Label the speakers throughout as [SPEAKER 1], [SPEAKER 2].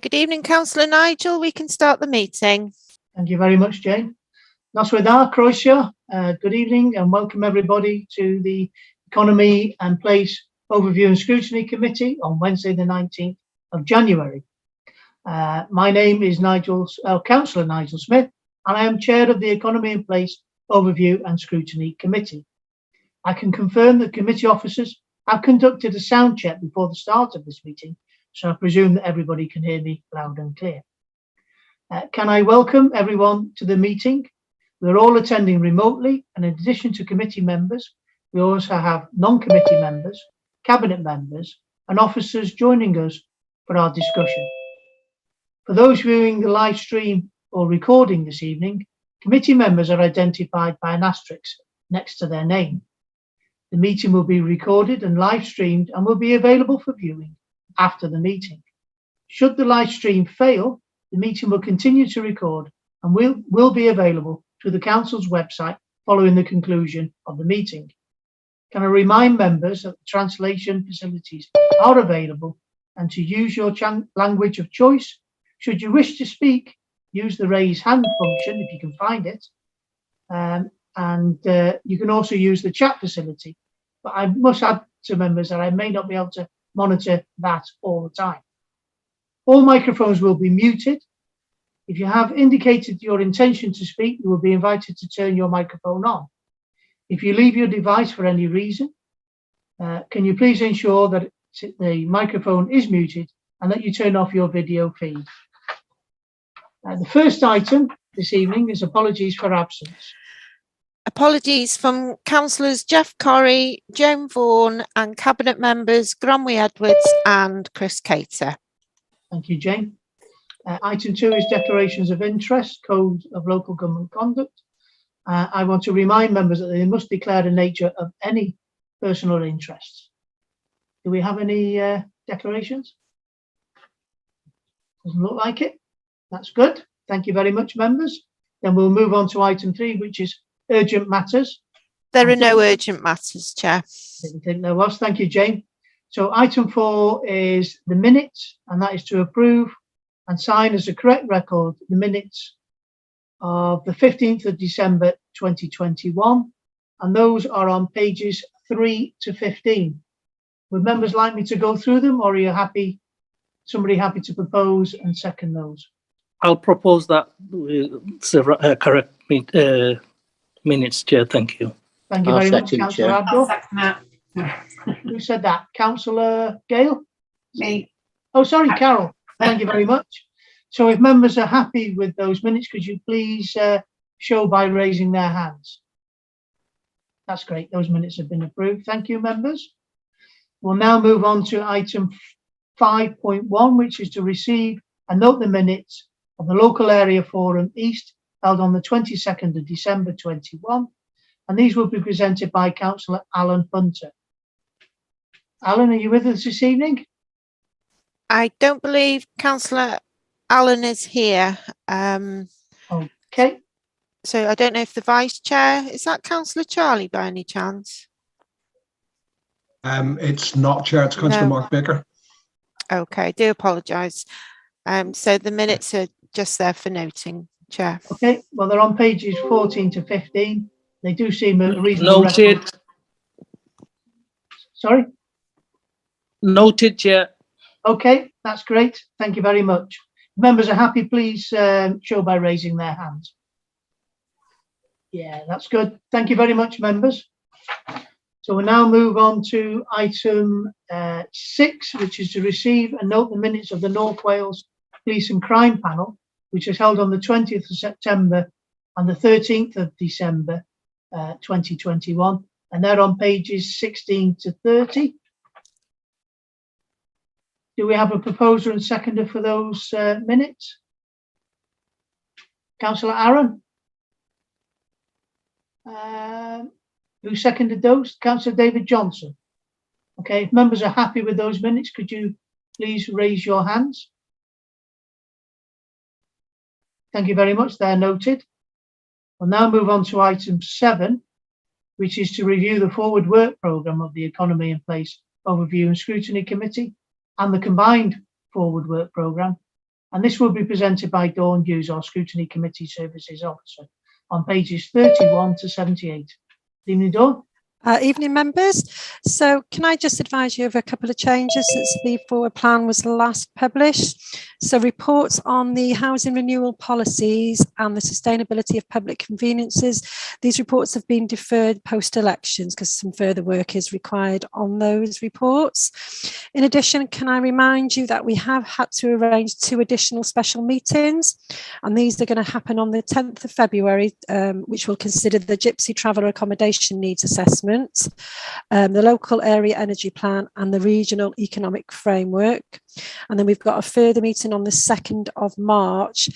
[SPEAKER 1] Good evening, Councillor Nigel. We can start the meeting.
[SPEAKER 2] Thank you very much, Jane. Noswedar, Croatia. Good evening and welcome everybody to the Economy and Place Overview and Scrutiny Committee on Wednesday the 19th of January. My name is Councillor Nigel Smith, and I am Chair of the Economy and Place Overview and Scrutiny Committee. I can confirm that committee officers have conducted a sound check before the start of this meeting, so I presume that everybody can hear me loud and clear. Can I welcome everyone to the meeting? We're all attending remotely, and in addition to committee members, we also have non-committee members, cabinet members, and officers joining us for our discussion. For those viewing the live stream or recording this evening, committee members are identified by an asterisk next to their name. The meeting will be recorded and live streamed and will be available for viewing after the meeting. Should the live stream fail, the meeting will continue to record and will be available through the Council's website following the conclusion of the meeting. Can I remind members that the translation facilities are available and to use your language of choice. Should you wish to speak, use the raise hand function if you can find it. You can also use the chat facility. But I must add to members that I may not be able to monitor that all the time. All microphones will be muted. If you have indicated your intention to speak, you will be invited to turn your microphone on. If you leave your device for any reason, can you please ensure that the microphone is muted and that you turn off your video feed. The first item this evening is apologies for absence.
[SPEAKER 1] Apologies from Councillors Jeff Corrie, Joan Vaughan and Cabinet members Gronwy Edwards and Chris Cater.
[SPEAKER 2] Thank you, Jane. Item 2 is declarations of interest, code of local government conduct. I want to remind members that they must declare the nature of any personal interests. Do we have any declarations? Doesn't look like it. That's good. Thank you very much, members. Then we'll move on to item 3, which is urgent matters.
[SPEAKER 1] There are no urgent matters, Chair.
[SPEAKER 2] Didn't think there was. Thank you, Jane. So item 4 is the minutes, and that is to approve and sign as a correct record the minutes of the 15th of December 2021, and those are on pages 3 to 15. Would members like me to go through them, or are you happy? Somebody happy to propose and second those?
[SPEAKER 3] I'll propose that it's a correct minutes, Chair. Thank you.
[SPEAKER 2] Thank you very much, Councillor Abdul. Who said that? Councillor Gale?
[SPEAKER 4] Me.
[SPEAKER 2] Oh, sorry, Carol. Thank you very much. So if members are happy with those minutes, could you please show by raising their hands? That's great. Those minutes have been approved. Thank you, members. We'll now move on to item 5.1, which is to receive and note the minutes of the Local Area Forum East held on the 22nd of December 21, and these will be presented by Councillor Alan Hunter. Alan, are you with us this evening?
[SPEAKER 1] I don't believe Councillor Alan is here.
[SPEAKER 2] Okay.
[SPEAKER 1] So I don't know if the Vice Chair, is that Councillor Charlie by any chance?
[SPEAKER 5] It's not, Chair, it's Councillor Mark Baker.
[SPEAKER 1] Okay, I do apologise. So the minutes are just there for noting, Chair.
[SPEAKER 2] Okay, well, they're on pages 14 to 15. They do seem a reasonable
[SPEAKER 3] Noted.
[SPEAKER 2] record. Sorry?
[SPEAKER 3] Noted, Chair.
[SPEAKER 2] Okay, that's great. Thank you very much. If members are happy, please show by raising their hands. Yeah, that's good. Thank you very much, members. So we'll now move on to item 6, which is to receive and note the minutes of the North Wales Police and Crime Panel, which was held on the 20th of September and the 13th of December 2021, and they're on pages 16 to 30. Do we have a proposer and seconder for those minutes? Councillor Aaron? Who seconded those? Councillor David Johnson. Okay, if members are happy with those minutes, could you please raise your hands? Thank you very much, they're noted. We'll now move on to item 7, which is to review the forward work programme of the Economy and Place Overview and Scrutiny Committee and the combined forward work programme And this will be presented by Dawn Hughes, our Scrutiny Committee Services Officer, on pages 31 to 78. Good evening, Dawn.
[SPEAKER 4] Evening, members. So can I just advise you of a couple of changes since the forward plan was last published? So reports on the housing renewal policies and the sustainability of public conveniences. These reports have been deferred post-elections because some further work is required on those reports. In addition, can I remind you that we have had to arrange 2 additional special meetings, and these are going to happen on the 10th of February, which will consider the Gypsy Traveller Accommodation Needs Assessment, the local area energy plan and the regional economic framework. And then we've got a further meeting on the 2nd of March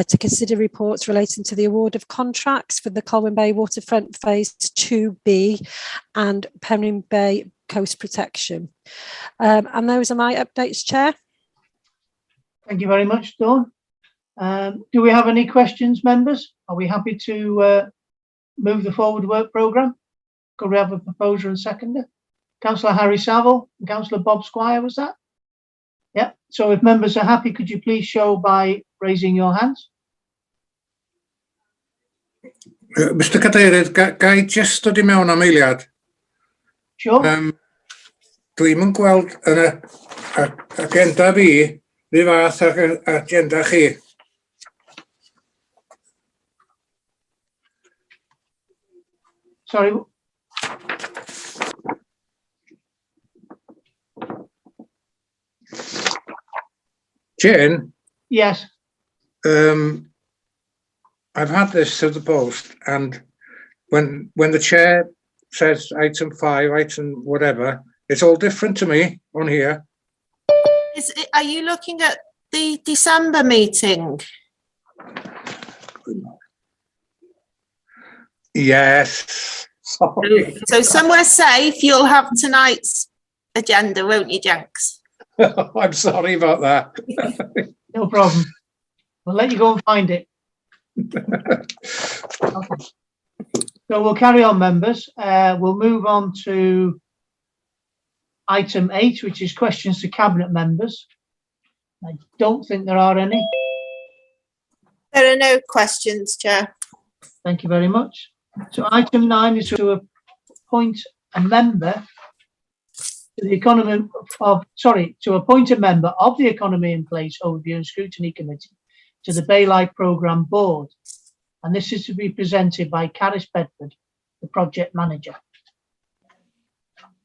[SPEAKER 4] to consider reports relating to the award of contracts for the Colwyn Bay Waterfront Phase 2B and Penryn Bay Coast Protection. And those are my updates, Chair.
[SPEAKER 2] Thank you very much, Dawn. Do we have any questions, members? Are we happy to move the forward work programme? Could we have a proposer and seconder? Councillor Harry Saville and Councillor Bob Squire, was that? Yeah. So if members are happy, could you please show by raising your hands?
[SPEAKER 6] Mr Cadeirydd, ga I just dod I mewn am eiliad?
[SPEAKER 2] Sure.
[SPEAKER 6] Dwi'm yn gweld yn y agenda fi, ry fath ag y agenda chi.
[SPEAKER 2] Sorry.
[SPEAKER 6] Jane?
[SPEAKER 2] Yes.
[SPEAKER 6] I've had this to the post, and when the chair says item 5, item whatever, it's all different to me on here.
[SPEAKER 1] Are you looking at the December meeting?
[SPEAKER 6] Yes. Sorry.
[SPEAKER 1] So somewhere safe, you'll have tonight's agenda, won't you, Jenks?
[SPEAKER 6] I'm sorry about that.
[SPEAKER 2] No problem. We'll let you go and find it. Okay. So we'll carry on, members. We'll move on to item 8, which is questions to Cabinet members. I don't think there are any.
[SPEAKER 1] There are no questions, Chair.
[SPEAKER 2] Thank you very much. So item 9 is to appoint a member to the to appoint a member of the Economy in Place Overview and Scrutiny Committee to the Bay Life Programme Board. And this is to be presented by Caris Bedford, the project manager.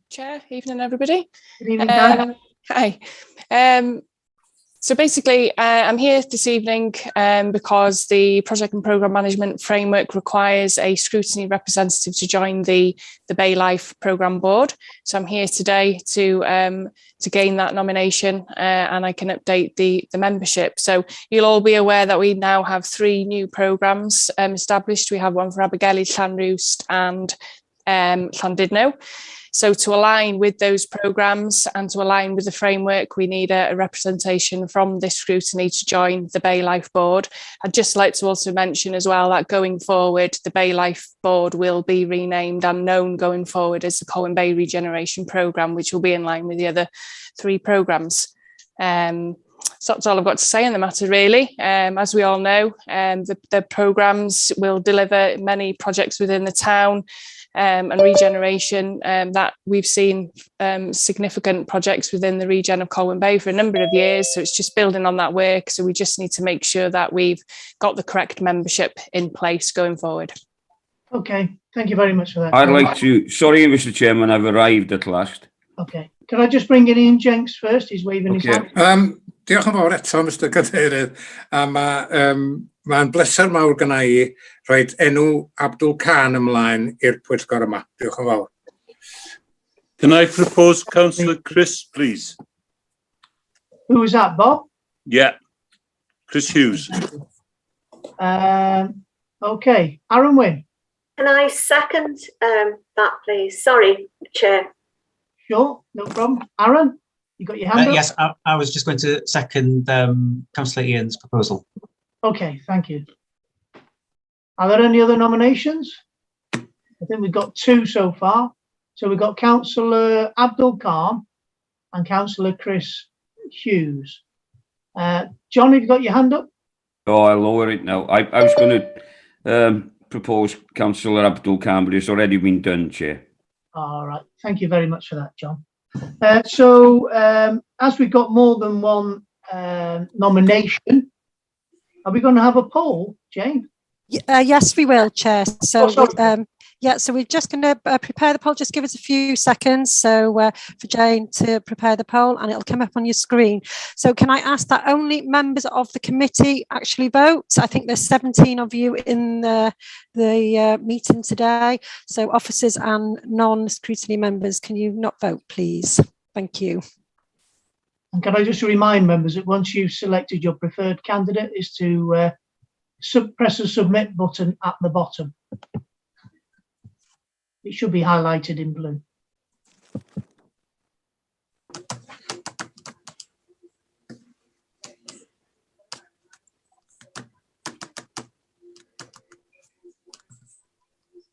[SPEAKER 7] Chair, evening everybody.
[SPEAKER 2] Good evening, Caris.
[SPEAKER 7] Hi. So basically, I'm here this evening because the project and programme management framework requires a scrutiny representative to join the Bay Life Programme Board. So I'm here today to gain that nomination and I can update the membership. So you'll all be aware that we now have 3 new programmes established. We have one for Abergele, Llanrwst and Llandudno. So to align with those programmes and to align with the framework, we need a representation from this scrutiny to join the Bay Life Board. I'd just like to also mention as well that going forward, the Bay Life Board will be renamed and known going forward as the Colwyn Bay Regeneration Programme, which will be in line with the other 3 programmes. So that's all I've got to say on the matter, really. As we all know, the programmes will deliver many projects within the town, and regeneration, that we've seen significant projects within the regen of Colwyn Bay for a number of years. So it's just building on that work. So we just need to make sure that we've got the correct membership in place going forward.
[SPEAKER 2] Okay, thank you very much for that.
[SPEAKER 8] I'd like to, sorry, Mr. Chairman, I've arrived at last.
[SPEAKER 2] Okay, can I just bring it in Jenks first? He's waving his hand.
[SPEAKER 6] Diolch yn fawr eto, Mr Cadeirydd. A mae'n bleser mawr gyda I rhaid enw Abdul Khan ymlaen i'r pwyllgor yma. Diolch yn fawr.
[SPEAKER 9] Can I propose Councillor Chris, please?
[SPEAKER 2] Who was that, Bob?
[SPEAKER 9] Yeah, Chris Hughes.
[SPEAKER 2] Okay, Aaron Wynne.
[SPEAKER 10] Can I second that, please? Sorry, Chair.
[SPEAKER 2] Sure, no problem. Aaron, you got your hand up?
[SPEAKER 11] Yes, I was just going to second Councillor Ian's proposal.
[SPEAKER 2] Okay, thank you. Are there any other nominations? I think we've got 2 so far. So we've got Councillor Abdul Khan and Councillor Chris Hughes. John, have you got your hand up?
[SPEAKER 8] Oh, I'll lower it now. I was going to propose Councillor Abdul Khan, but it's already been done, Chair.
[SPEAKER 2] All right. Thank you very much for that, John. So as we've got more than one nomination, are we going to have a poll, Jane?
[SPEAKER 4] Yes, we will, Chair. So,
[SPEAKER 2] sorry.
[SPEAKER 4] yeah, so we're just going to prepare the poll. Just give us a few seconds for Jane to prepare the poll, and it'll come up on your screen. So can I ask that only members of the committee actually vote? I think there's 17 of you in the meeting today. So officers and non-scrutiny members, can you not vote, please? Thank you.
[SPEAKER 2] And can I just remind members that once you've selected your preferred candidate is to press the submit button at the bottom. It should be highlighted in blue.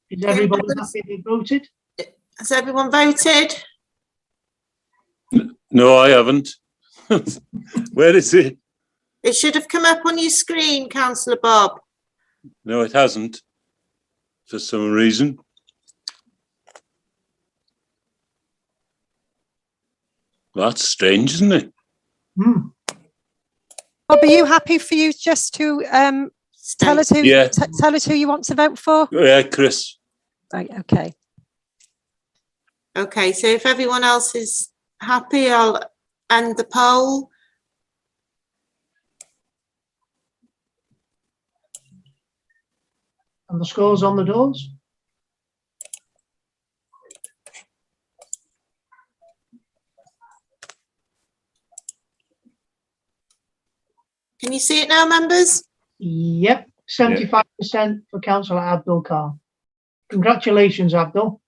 [SPEAKER 2] Is everybody happy they voted?
[SPEAKER 1] Has everyone voted?
[SPEAKER 9] No, I haven't. Where is it?
[SPEAKER 1] It should have come up on your screen, Councillor Bob.
[SPEAKER 9] No, it hasn't. For some reason. That's strange, isn't it?
[SPEAKER 2] Hmm.
[SPEAKER 4] Bob, are you happy for you just to tell us who tell us who you want to vote for?
[SPEAKER 9] Yeah, Chris.
[SPEAKER 4] Right, okay.
[SPEAKER 1] Okay, so if everyone else is happy, I'll end the poll.
[SPEAKER 2] And the scores on the doors?
[SPEAKER 1] Can you see it now, members?
[SPEAKER 2] Yep, 75% for Councillor Abdul Khan. Congratulations, Abdul.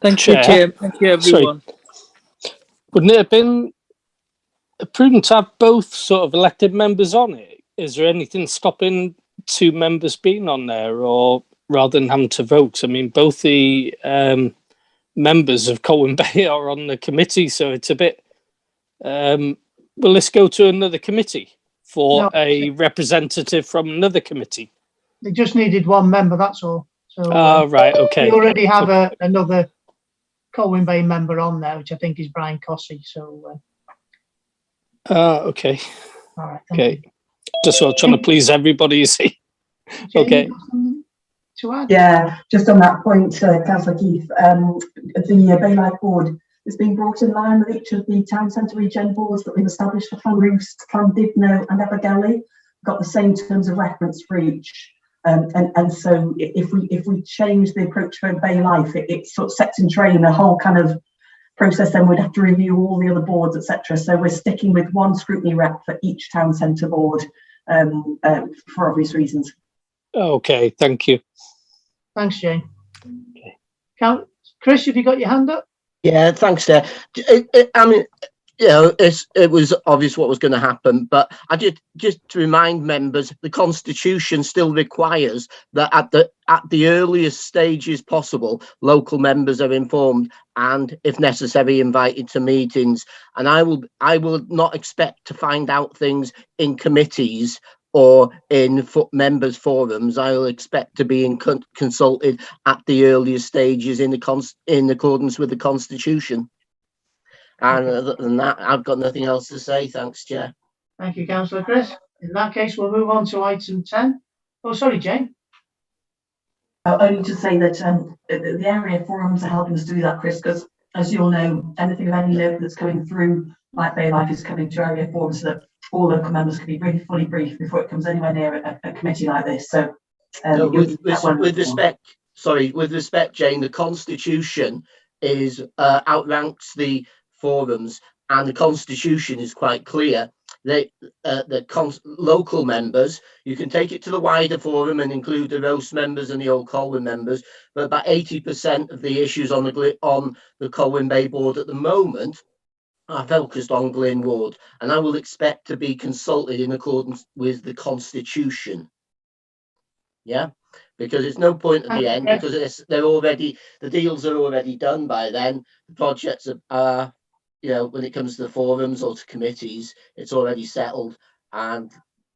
[SPEAKER 3] Thank you, Chair. Thank you, everyone. Sorry. Wouldn't it have been prudent to have both sort of elected members on it? Is there anything stopping two members being on there, or rather than having to vote? I mean, both the members of Colwyn Bay are on the committee, so it's a bit. Well, let's go to another committee for a representative from another committee.
[SPEAKER 2] They just needed one member, that's all. So
[SPEAKER 3] right, okay.
[SPEAKER 2] We already have another Colwyn Bay member on there, which I think is Brian Cossey. So.
[SPEAKER 3] Okay.
[SPEAKER 2] All right.
[SPEAKER 3] Okay. Just sort of trying to please everybody, you see. Okay.
[SPEAKER 2] To add?
[SPEAKER 12] Yeah, just on that point, Councillor Keith, the Bay Life Board has been brought in line with each of the town centre regen boards that we've established for Llanrwst, Llandudno and Abergele. Got the same terms of reference for each. And so if we change the approach for Bay Life, it sort of sets in train a whole kind of process. Then we'd have to review all the other boards, etc. So we're sticking with one scrutiny rep for each town centre board for obvious reasons.
[SPEAKER 3] Okay, thank you.
[SPEAKER 2] Thanks, Jane. Okay. Chris, have you got your hand up?
[SPEAKER 13] Yeah, thanks, Chair. I mean, you know, it was obvious what was going to happen, but I just to remind members, the Constitution still requires that at the earliest stages possible, local members are informed and, if necessary, invited to meetings. And I will not expect to find out things in committees or in members' forums. I will expect to be consulted at the earliest stages in accordance with the Constitution. And other than that, I've got nothing else to say. Thanks, Chair.
[SPEAKER 2] Thank you, Councillor Chris. In that case, we'll move on to item 10. Oh, sorry, Jane.
[SPEAKER 12] Only to say that the area forums are helping us do that, Chris, because as you all know, anything of any note that's coming through, like Bay Life, is coming to area forums so that all local members can be really fully briefed before it comes anywhere near a committee like this. So,
[SPEAKER 13] with respect, Jane, the Constitution outranks the forums, and the Constitution is quite clear. Local members, you can take it to the wider forum and include the Roast members and the Old Colwyn members, but about 80% of the issues on the Colwyn Bay board at the moment are focused on Glyn Ward, and I will expect to be consulted in accordance with the Constitution. Yeah, because it's no point at the end, because the deals are already done by then. The projects are, when it comes to the forums or to committees, it's already settled, and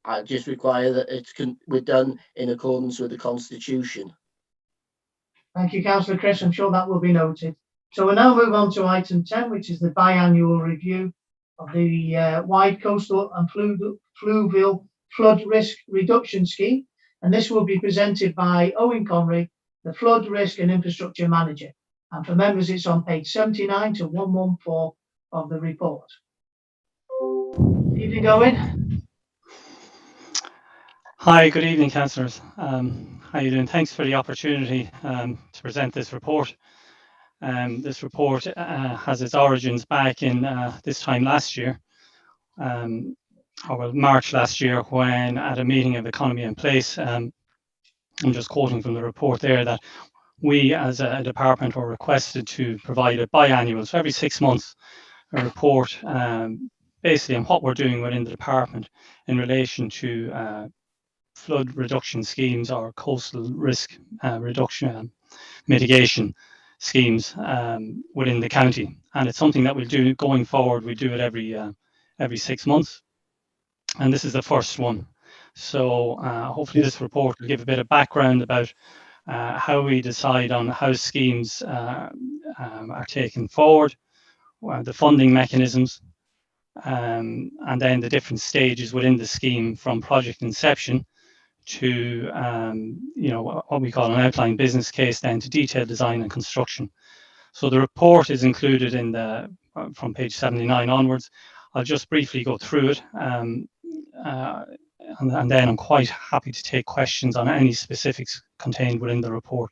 [SPEAKER 13] I just require that we're done in accordance with the Constitution.
[SPEAKER 2] Thank you, Councillor Chris. I'm sure that will be noted. So we'll now move on to item 10, which is the biannual review of the wide coastal and fluvial flood risk reduction scheme. And this will be presented by Owen Connery, the Flood Risk and Infrastructure Manager. And for members, it's on page 79 to 114 of the report. Evening, Owen.
[SPEAKER 14] Hi, good evening, councillors. How are you doing? Thanks for the opportunity to present this report. This report has its origins back in this time last year, March last year, when at a meeting of Economy in Place, I'm just quoting from the report there, that we as a department were requested to provide a biannual, so every 6 months, a report basically on what we're doing within the department in relation to flood reduction schemes or coastal risk reduction mitigation schemes within the county. And it's something that we'll do going forward. We do it every 6 months. And this is the first one. So hopefully this report will give a bit of background about how we decide on how schemes are taken forward, the funding mechanisms, and then the different stages within the scheme from project inception to what we call an outline business case, then to detailed design and construction. So the report is included in from page 79 onwards. I'll just briefly go through it, and then I'm quite happy to take questions on any specifics contained within the report.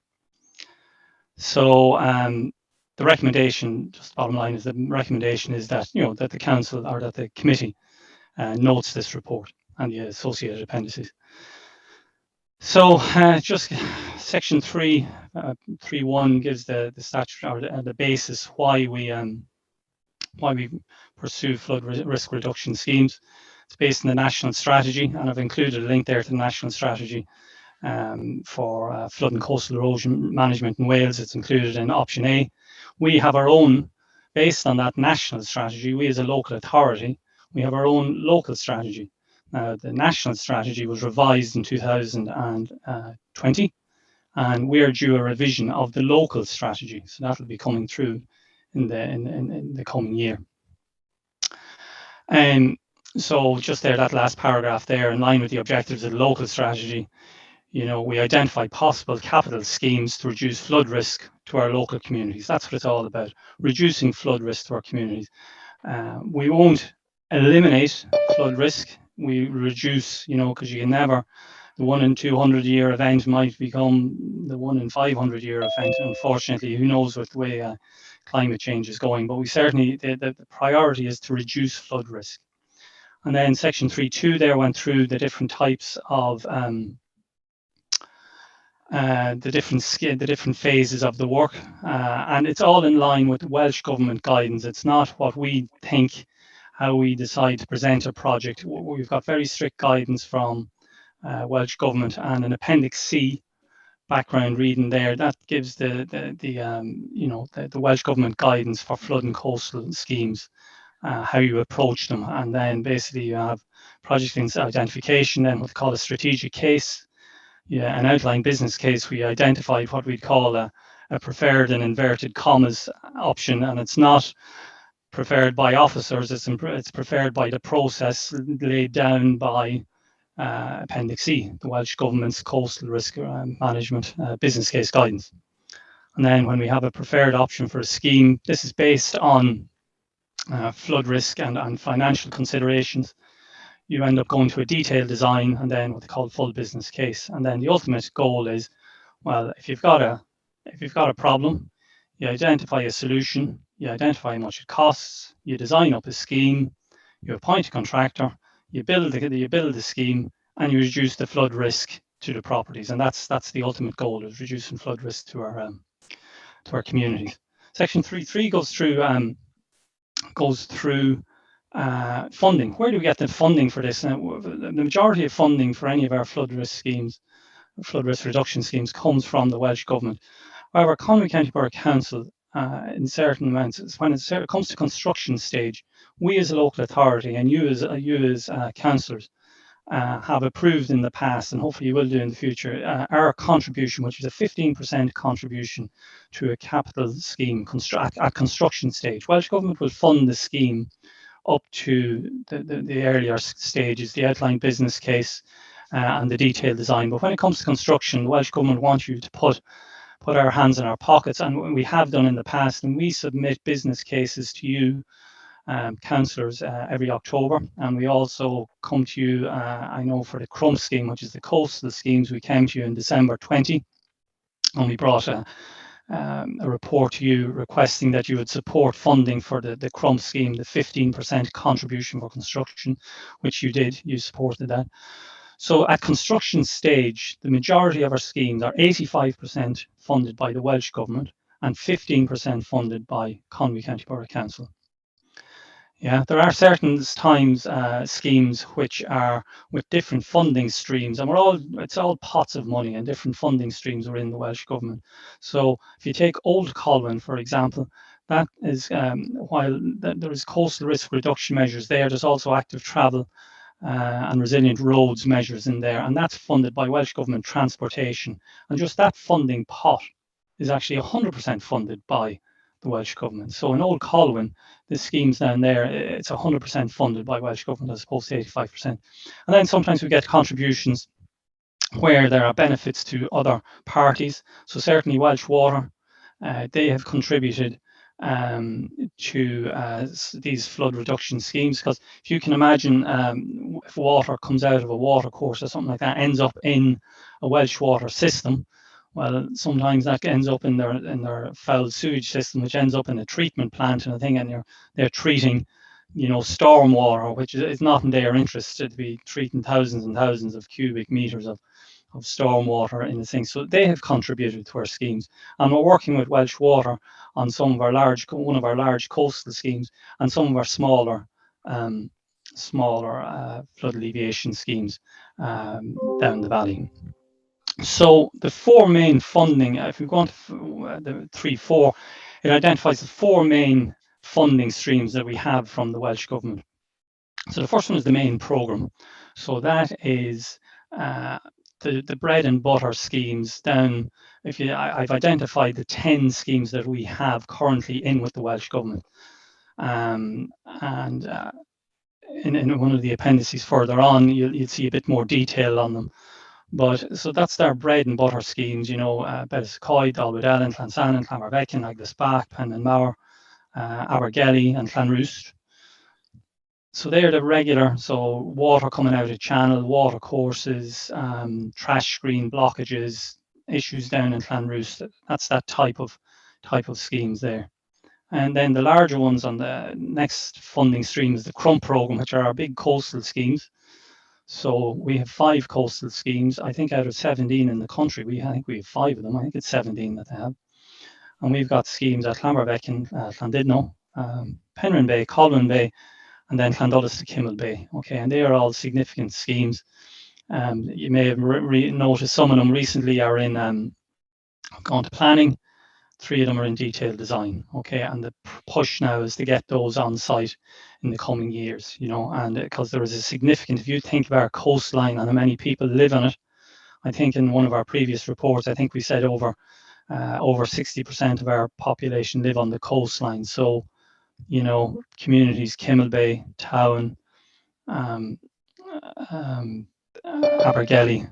[SPEAKER 14] So the recommendation, just bottom line, is the recommendation is that that the council or that the committee notes this report and the associated appendices. So just section 3.1 gives the statute or the basis why we pursue flood risk reduction schemes. It's based on the national strategy, and I've included a link there to the national strategy for flood and coastal erosion management in Wales. It's included in option A. We have our own, based on that national strategy, we as a local authority, we have our own local strategy. Now, the national strategy was revised in 2020, and we are due a revision of the local strategy. So that will be coming through in the coming year. So just there, that last paragraph there, in line with the objectives of the local strategy, we identify possible capital schemes to reduce flood risk to our local communities. That's what it's all about, reducing flood risk to our communities. We won't eliminate flood risk. We reduce, because you can never, the 1 in 200 year event might become the 1 in 500 year event. Unfortunately, who knows what the way climate change is going, but we certainly, the priority is to reduce flood risk. And then section 3.2 there went through the different types of the different phases of the work, and it's all in line with Welsh Government guidance. It's not what we think, how we decide to present a project. We've got very strict guidance from Welsh Government, and an Appendix C background reading there that gives the Welsh Government guidance for flood and coastal schemes, how you approach them, and then basically you have project identification, then what's called a strategic case. Yeah, an outline business case. We identified what we'd call a preferred and inverted commas option, and it's not preferred by officers, it's preferred by the process laid down by Appendix C, the Welsh Government's Coastal Risk Management Business Case Guidance. And then when we have a preferred option for a scheme, this is based on flood risk and financial considerations. You end up going to a detailed design and then what they call full business case. And then the ultimate goal is, well, if you've got a problem, you identify a solution, you identify how much it costs, you design up a scheme, you appoint a contractor, you build the scheme, and you reduce the flood risk to the properties. And that's the ultimate goal, is reducing flood risk to our communities. Section 3.3 goes through funding. Where do we get the funding for this? Now, the majority of funding for any of our flood risk schemes flood risk reduction schemes comes from the Welsh Government. However, Conwy County Borough Council, in certain amounts, when it comes to construction stage, we as a local authority and you as councillors have approved in the past, and hopefully you will do in the future, our contribution, which is a 15% contribution to a capital scheme at construction stage. Welsh Government will fund the scheme up to the earlier stages, the outline business case and the detailed design. But when it comes to construction, the Welsh Government wants you to put our hands in our pockets, and we have done in the past, and we submit business cases to you, councillors, every October, and we also come to you, I know for the CRUMP scheme, which is the coastal schemes, we came to you in December 20, and we brought a report to you requesting that you would support funding for the CRUMP scheme, the 15% contribution for construction, which you did, you supported that. So at construction stage, the majority of our schemes are 85% funded by the Welsh Government and 15% funded by Conwy County Borough Council. Yeah, there are certain times schemes which are with different funding streams, and it's all pots of money and different funding streams within the Welsh Government. So if you take Old Colwyn, for example, that is while there is coastal risk reduction measures there's also active travel and resilient roads measures in there, and that's funded by Welsh Government Transportation. And just that funding pot is actually 100% funded by the Welsh Government. So in Old Colwyn, the schemes down there, it's 100% funded by Welsh Government as opposed to 85%. And then sometimes we get contributions where there are benefits to other parties. So certainly Welsh Water, they have contributed to these flood reduction schemes, because if you can imagine, if water comes out of a water course or something like that, ends up in a Welsh water system, well, sometimes that ends up in their foul sewage system, which ends up in a treatment plant and a thing, and they're treating, storm water, which is not in their interest to be treating thousands and thousands of cubic meters of storm water in the thing. So they have contributed to our schemes, and we're working with Welsh Water on one of our large coastal schemes and some of our smaller flood alleviation schemes down the valley. So the four main funding, if we go on to the 3.4, it identifies the four main funding streams that we have from the Welsh Government. So the first one is the main programme. So that is the bread and butter schemes down. I've identified the 10 schemes that we have currently in with the Welsh Government. In one of the appendices further on, you'll see a bit more detail on them. But so that's their bread and butter schemes, Bellasacoy, Dalwood-Ellen, Clansannan, Clanmarveckan, Aglaspach, Penmanmawr, Abergelly and Clanroost. So they're the regular, so water coming out of channel, water courses, trash screen blockages, issues down in Clanroost. That's that type of schemes there. And then the larger ones on the next funding stream is the CRUMP programme, which are our big coastal schemes. So we have 5 coastal schemes. I think out of 17 in the country, I think we have 5 of them. I think it's 17 that they have. And we've got schemes at Clanmarveckan, Llandudno, Penrhyn Bay, Colwyn Bay, and then Llandudno to Kimmel Bay. Okay, and they are all significant schemes. You may have noticed some of them recently are in gone to planning. 3 of them are in detailed design. Okay, and the push now is to get those on site in the coming years, and because there is a significant, if you think of our coastline and how many people live on it, I think in one of our previous reports, I think we said over 60% of our population live on the coastline. So, communities, Kimmel Bay, Town, Abergelly,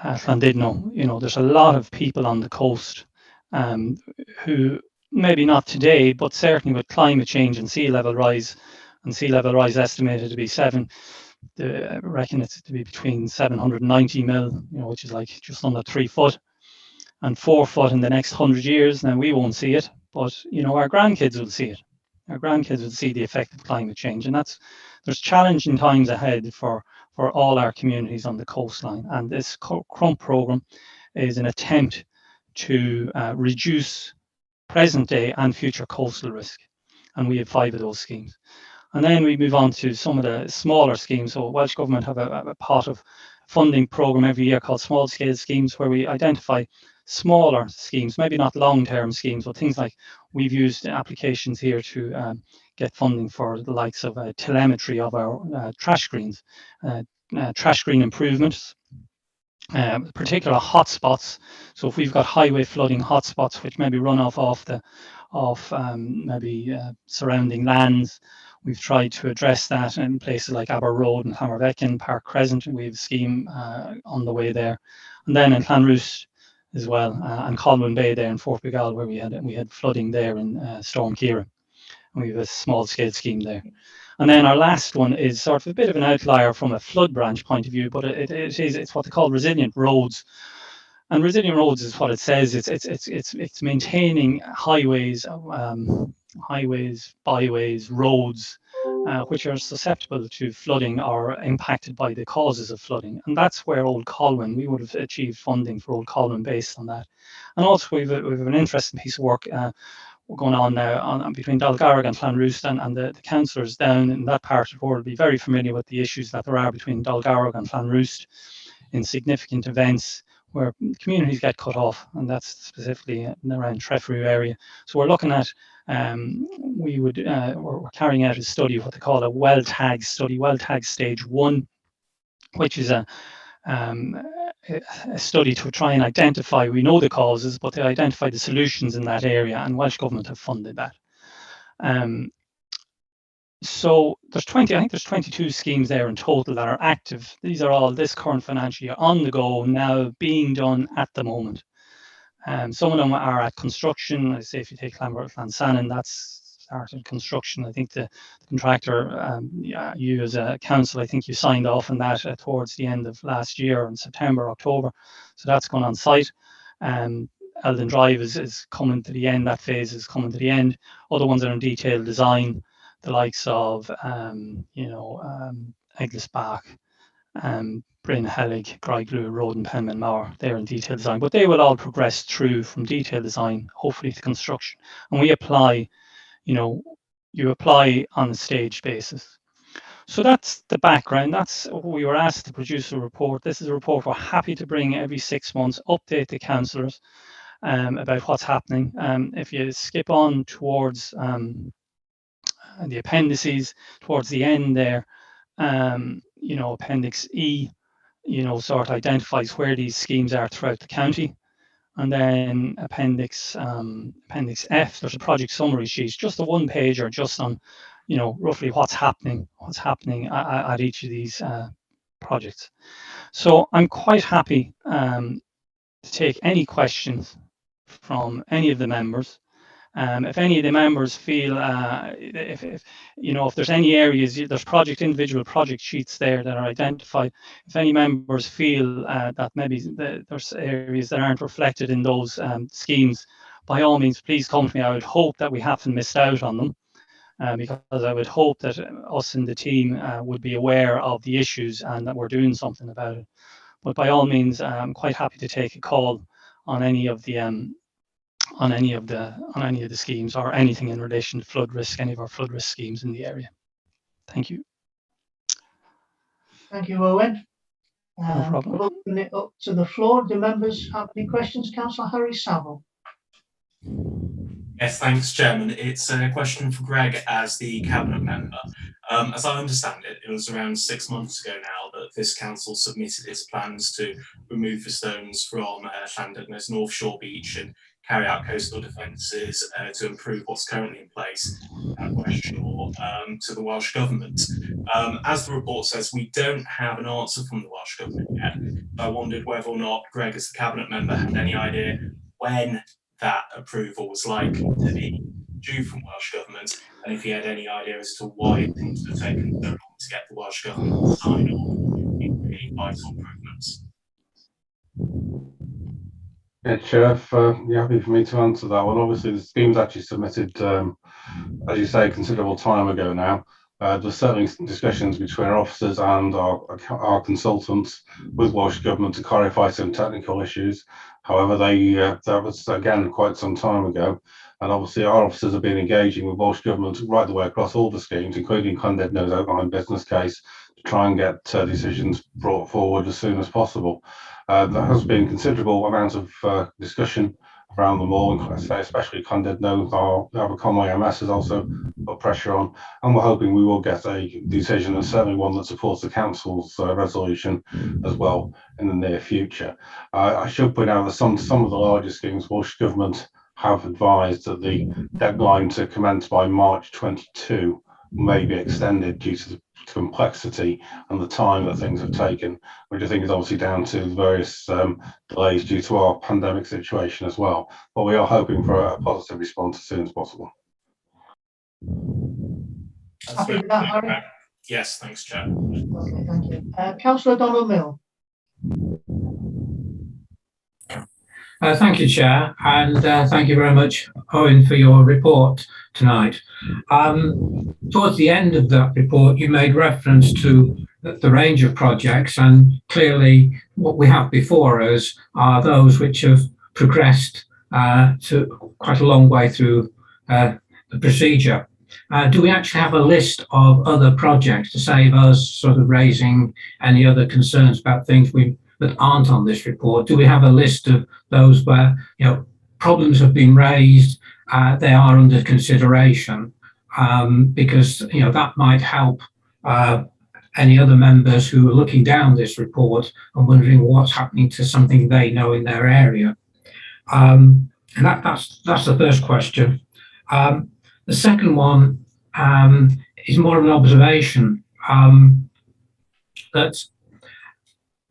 [SPEAKER 14] Llandudno, there's a lot of people on the coast who maybe not today, but certainly with climate change and sea level rise estimated to be I reckon it's to be between 790 mil, which is like just under 3 foot, and 4 foot in the next 100 years. Now we won't see it, but our grandkids will see it. Our grandkids will see the effect of climate change, and there's challenging times ahead for all our communities on the coastline. And this CRUMP programme is an attempt to reduce present day and future coastal risk, and we have 5 of those schemes. And then we move on to some of the smaller schemes. So Welsh Government have a pot of funding program every year called small scale schemes, where we identify smaller schemes, maybe not long-term schemes, but things like we've used applications here to get funding for the likes of telemetry of our trash screens, trash screen improvements, particular hotspots. So if we've got highway flooding hotspots, which maybe run off maybe surrounding lands, we've tried to address that in places like Aber Road and Hammerbecken, Park Crescent, and we have a scheme on the way there. And then in Clanroost as well, and Colwyn Bay there in Fort Begal, where we had flooding there in Storm Ciara. And we have a small scale scheme there. And then our last one is sort of a bit of an outlier from a flood branch point of view, but it's what they call resilient roads. And resilient roads is what it says. It's maintaining highways, byways, roads, which are susceptible to flooding or impacted by the causes of flooding. And that's where Old Colwyn, we would have achieved funding for Old Colwyn based on that. And also we've an interesting piece of work going on now between Dalgarrog and Clanroost, and the councillors down in that part of the world will be very familiar with the issues that there are between Dalgarrog and Clanroost in significant events where communities get cut off, and that's specifically around Trefferu area. So we're looking at, we're carrying out a study, what they call a well-tag study, well-tag stage 1, which is a study to try and identify, we know the causes, but to identify the solutions in that area, and Welsh Government have funded that. So there's 22 schemes there in total that are active. These are all this current financial year on the go now, being done at the moment. Some of them are at construction. I say if you take Clansannon, that's started construction. I think the contractor, you as a council, I think you signed off on that towards the end of last year in September, October. So that's gone on site. Eldon Drive is coming to the end. That phase is coming to the end. Other ones are in detailed design, the likes of, Eglisbach, Bryn Helig, Graiglu, Road and Penman Mauer. They're in detailed design, but they will all progress through from detailed design, hopefully to construction. And we apply, you apply on a staged basis. So that's the background. That's we were asked to produce a report. This is a report we're happy to bring every 6 months, update the councillors about what's happening. If you skip on towards the appendices, towards the end there, Appendix E, sort of identifies where these schemes are throughout the county. And then Appendix F, there's a project summary sheet, just a one-pager, just on, roughly what's happening at each of these projects. So I'm quite happy to take any questions from any of the members. If any of the members feel, if there's any areas, there's individual project sheets there that are identified. If any members feel that maybe there's areas that aren't reflected in those schemes, by all means, please come to me. I would hope that we haven't missed out on them, because I would hope that us in the team would be aware of the issues and that we're doing something about it. But by all means, I'm quite happy to take a call on any of the schemes or anything in relation to flood risk, any of our flood risk schemes in the area. Thank you.
[SPEAKER 2] Thank you, Owen.
[SPEAKER 14] No problem.
[SPEAKER 2] We'll open it up to the floor. Do members have any questions? Councillor Harry Saville.
[SPEAKER 15] Yes, thanks, Chairman. It's a question for Greg as the Cabinet member. As I understand it, it was around 6 months ago now that this council submitted its plans to remove the stones from Llandudno's North Shore Beach and carry out coastal defences to improve what's currently in place at West Shore to the Welsh Government. As the report says, we don't have an answer from the Welsh Government yet. I wondered whether or not Greg, as the Cabinet member, had any idea when that approval was likely to be due from Welsh Government, and if he had any idea as to why it seems to have taken so long to get the Welsh Government to sign off any vital improvements.
[SPEAKER 5] Yeah, Chair, if you're happy for me to answer that one. Obviously, the scheme's actually submitted, as you say, a considerable time ago now. There's certainly discussions between our officers and our consultants with Welsh Government to clarify some technical issues. However, that was, again, quite some time ago. And obviously, our officers have been engaging with Welsh Government right the way across all the schemes, including Llandudno's outline business case, try and get decisions brought forward as soon as possible. There has been considerable amount of discussion around them all, and especially Conded knows our Aberconwy MS has also put pressure on, and we're hoping we will get a decision, and certainly one that supports the council's resolution as well in the near future. I should point out that some of the larger schemes, Welsh Government have advised that the deadline to commence by March 22 may be extended due to the complexity and the time that things have taken, which I think is obviously down to various delays due to our pandemic situation as well. But we are hoping for a positive response as soon as possible.
[SPEAKER 2] Happy with that, Harry?
[SPEAKER 15] Yes, thanks, Chair.
[SPEAKER 2] Okay, thank you. Councillor Donald Mill.
[SPEAKER 16] Thank you, Chair, and thank you very much, Owen, for your report tonight. Towards the end of that report, you made reference to the range of projects, and clearly what we have before us are those which have progressed to quite a long way through the procedure. Do we actually have a list of other projects to save us sort of raising any other concerns about things that aren't on this report? Do we have a list of those where, you know, problems have been raised, they are under consideration, because, you know, that might help any other members who are looking down this report and wondering what's happening to something they know in their area. And that's the first question. The second one is more of an observation that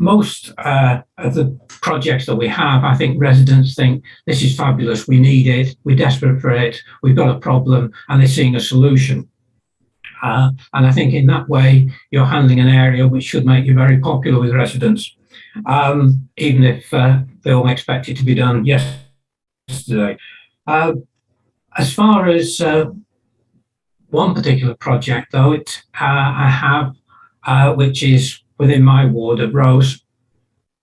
[SPEAKER 16] most of the projects that we have, I think residents think this is fabulous, we need it, we're desperate for it, we've got a problem, and they're seeing a solution. And I think in that way, you're handling an area which should make you very popular with residents, even if they all expect it to be done yesterday. As far as one particular project, though, I have, which is within my ward of Rose,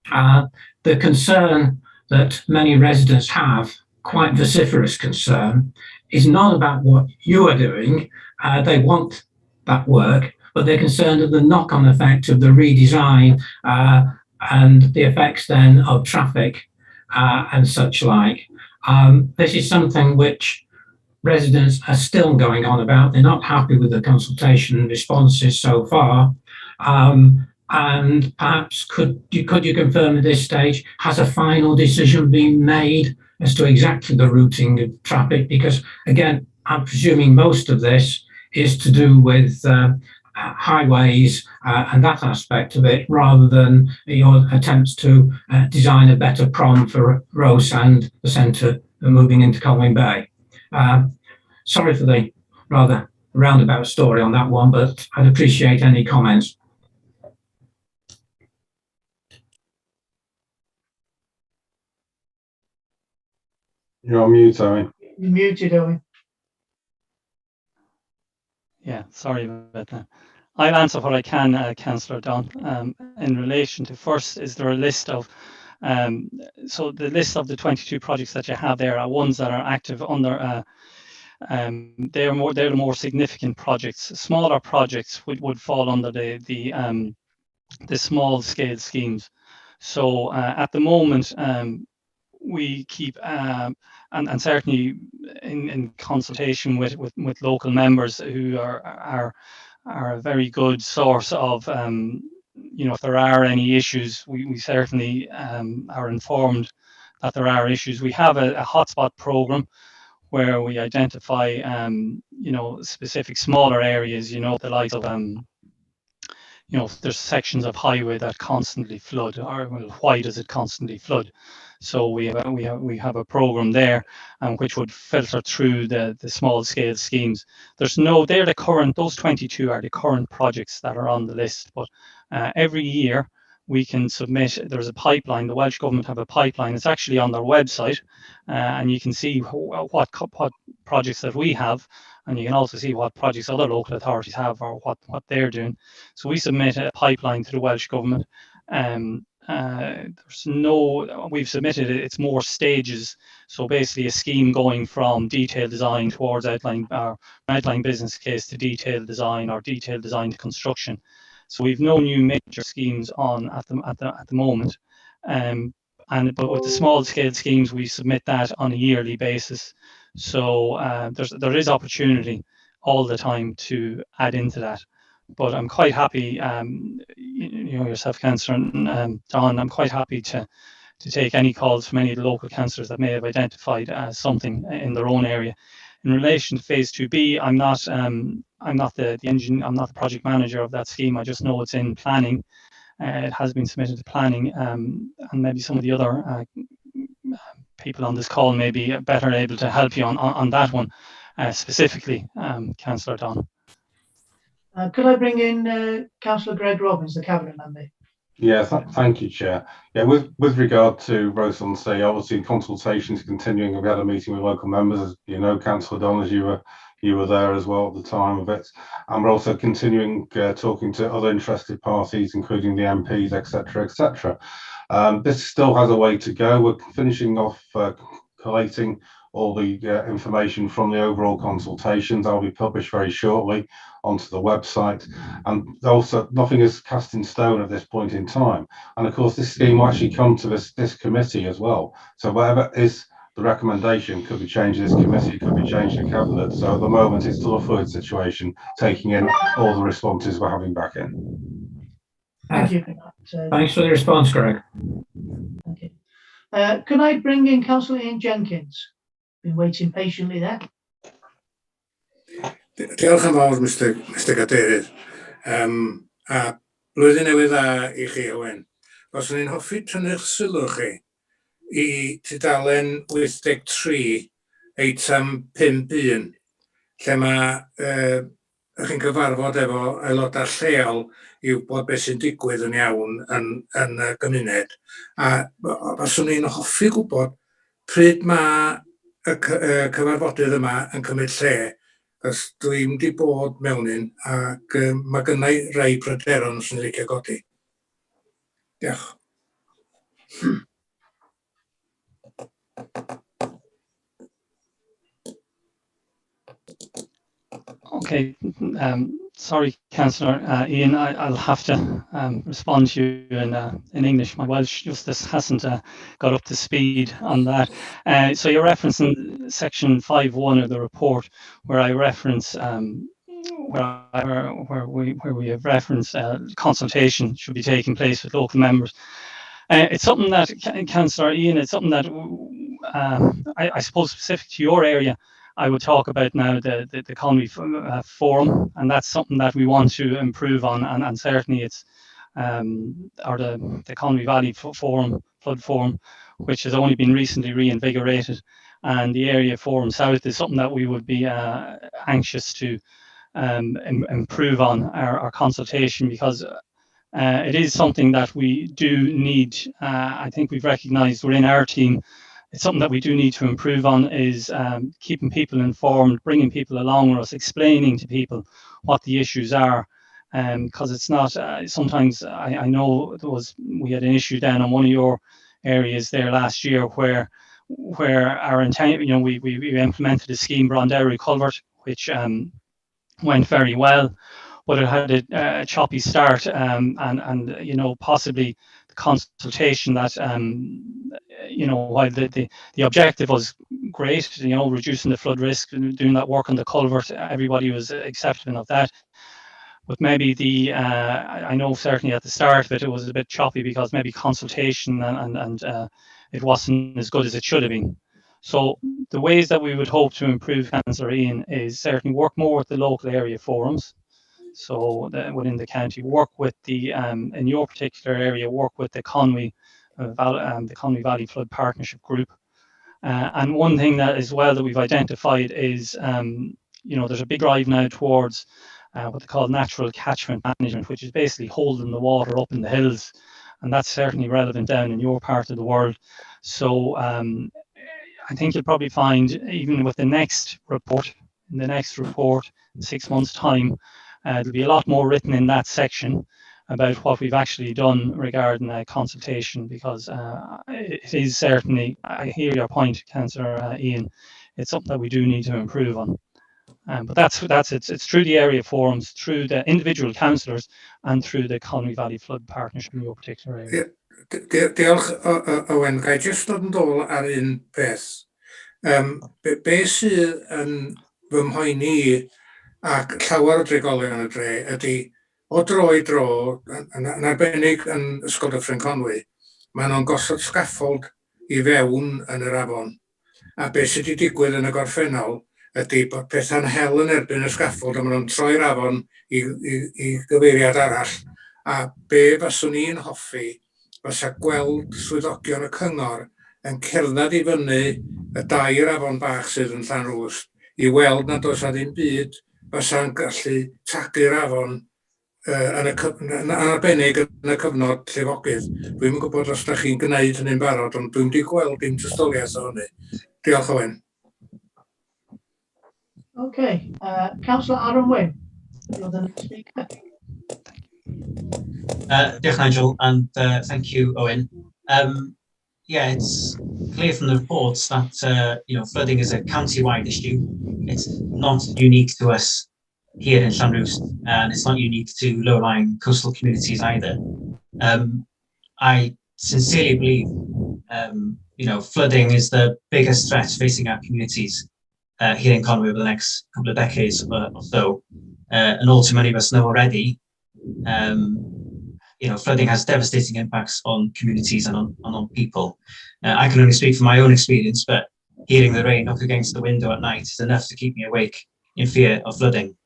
[SPEAKER 16] the concern that many residents have, quite vociferous concern, is not about what you are doing. They want that work, but they're concerned of the knock-on effect of the redesign and the effects then of traffic and such like. This is something which residents are still going on about. They're not happy with the consultation responses so far. And perhaps could you confirm at this stage, has a final decision been made as to exactly the routing of traffic? Because again, I'm presuming most of this is to do with highways and that aspect of it, rather than your attempts to design a better prom for Rose and the centre moving into Colwyn Bay. Sorry for the rather roundabout story on that one, but I'd appreciate any comments.
[SPEAKER 5] You're on mute, Owen.
[SPEAKER 2] You're muted, Owen.
[SPEAKER 14] Yeah, sorry about that. I'll answer what I can, Councillor Dunn. In relation to first, is there a list of, so the list of the 22 projects that you have there are ones that are active under, they're the more significant projects. Smaller projects would fall under the small scale schemes. So at the moment, we keep and certainly in consultation with local members who are a very good source of you know, if there are any issues, we certainly are informed that there are issues. We have a hotspot program where we identify you know, specific smaller areas, you know, the likes of you know, there's sections of highway that constantly flood, or well, why does it constantly flood? So we have a program there, which would filter through the small scale schemes. They're the current, those 22 are the current projects that are on the list. But every year we can submit. There's a pipeline. The Welsh Government have a pipeline. It's actually on their website, and you can see what projects that we have. And you can also see what projects other local authorities have or what they're doing. So we submit a pipeline to the Welsh Government. We've submitted it, it's more stages. So basically a scheme going from detailed design towards outline business case to detailed design or detailed design to construction. So we've no new major schemes on at the moment. But with the small scale schemes, we submit that on a yearly basis. So there is opportunity all the time to add into that. But I'm quite happy, you know, yourself, Councillor Don, I'm quite happy to take any calls from any of the local councillors that may have identified something in their own area. In relation to Phase 2B, I'm not the I'm not the project manager of that scheme. I just know it's in planning. It has been submitted to planning, and maybe some of the other people on this call may be better able to help you on that one specifically, Councillor Don.
[SPEAKER 2] Could I bring in Councillor Greg Robbins, the Cabinet Member?
[SPEAKER 5] Yeah, thank you, Chair. Yeah, with regard to Roseland-on-Sea, obviously consultations continuing. We had a meeting with local members, as you know, Councillor Don, as you were there as well at the time of it, and we're also continuing talking to other interested parties, including the MPs, etc., etc. This still has a way to go. We're finishing off collating all the information from the overall consultations. That'll be published very shortly onto the website, and also nothing is cast in stone at this point in time. And of course, this scheme will actually come to this committee as well. So whatever is the recommendation could be changed in this committee, could be changed in cabinet. So at the moment, it's still a fluid situation, taking in all the responses we're having back in.
[SPEAKER 2] Thank you.
[SPEAKER 16] Thanks for the response, Greg.
[SPEAKER 2] Thank you. Could I bring in Councillor Ian Jenkins? Been waiting patiently there.
[SPEAKER 6] Diolch yn fawr, Mr Cadeirydd. A blwyddyn newydd dda I chi, Owen. Fyswn i'n hoffi tynnu'ch sylw chi I tudalen 83, eitem 5.1, lle mae chi'n cyfarfod efo aelodau lleol I wybod beth sy'n digwydd yn iawn yn y gymuned. A fyswn i'n hoffi gwybod pryd mae y cyfarfodydd yma yn cymryd lle, cos dwi'n di bod mewn un ac mae gynnau rai pryderon sy'n licio godi. Diolch.
[SPEAKER 14] Okay, sorry, Councillor Ian, I'll have to respond to you in English. My Welsh just hasn't got up to speed on that. So you're referencing section 5.1 of the report, where I reference where we have referenced consultation should be taking place with local members. It's something that, Councillor Ian, it's something that I suppose specific to your area. I would talk about now the economy forum, and that's something that we want to improve on, and certainly it's or the Economy Valley Forum, Flood Forum, which has only been recently reinvigorated, and the Area Forum South is something that we would be anxious to improve on our consultation, because it is something that we do need. I think we've recognised within our team. It's something that we do need to improve on, is keeping people informed, bringing people along with us, explaining to people what the issues are, because it's not, sometimes I know we had an issue down on one of your areas there last year where our intent, you know, we implemented a scheme, Bronderry Culvert, which went very well, but it had a choppy start, and you know, possibly the consultation that you know, while the objective was great, you know, reducing the flood risk and doing that work on the culvert, everybody was accepting of that. But maybe I know certainly at the start of it was a bit choppy, because maybe consultation and it wasn't as good as it should have been. So the ways that we would hope to improve, Councillor Ian, is certainly work more with the local area forums. So within the county, work with the in your particular area, work with the Conwy Valley Flood Partnership Group. And one thing that as well that we've identified is, you know, there's a big drive now towards what they call natural catchment management, which is basically holding the water up in the hills, and that's certainly relevant down in your part of the world. So I think you'll probably find, even with the next report, in 6 months' time, there'll be a lot more written in that section about what we've actually done regarding consultation, because it is certainly, I hear your point, Councillor Ian, it's something that we do need to improve on. But that's it. It's through the area forums, through the individual councillors, and through the Conwy Valley Flood Partnership in your particular area.
[SPEAKER 6] Diolch Owen, ga I jyst dod yn dôl ar un peth. Be sydd yn fy mhoeni i ac llawer o drigolion y dre ydy o dro i dro, yn arbennig yn Ysgol Dyffryn Conwy, maen nhw'n gosod sgaffold i fewn yn yr afon. A be sydd wedi digwydd yn y gorffennol ydy bod pethau'n hel yn erbyn y sgaffold a maen nhw'n troi'r afon i gyfeiriad arall. A be faswn i'n hoffi fysa gweld swyddogion y cyngor yn cerdded i fyny y dair afon bach sydd yn Llanrwst i weld nad oes ddim byd fysa'n gallu tagu'r afon yn arbennig yn y cyfnod llifogydd. Dwi'n yn gwybod os ydych chi'n gwneud hynny'n barod, ond dwi'n wedi gweld dim tystiolaeth o hynny. Diolch Owen.
[SPEAKER 2] Okay, Councillor Aaron Wynne, you're the next speaker.
[SPEAKER 11] Diolch Nigel, and thank you Owen. Yeah, it's clear from the reports that flooding is a county-wide issue. It's not unique to us here in Llanrwst, and it's not unique to low-lying coastal communities either. I sincerely believe, flooding is the biggest threat facing our communities here in Conwy over the next couple of decades or so. And all too many of us know already, flooding has devastating impacts on communities and on people. I can only speak from my own experience, but hearing the rain knock against the window at night is enough to keep me awake in fear of flooding.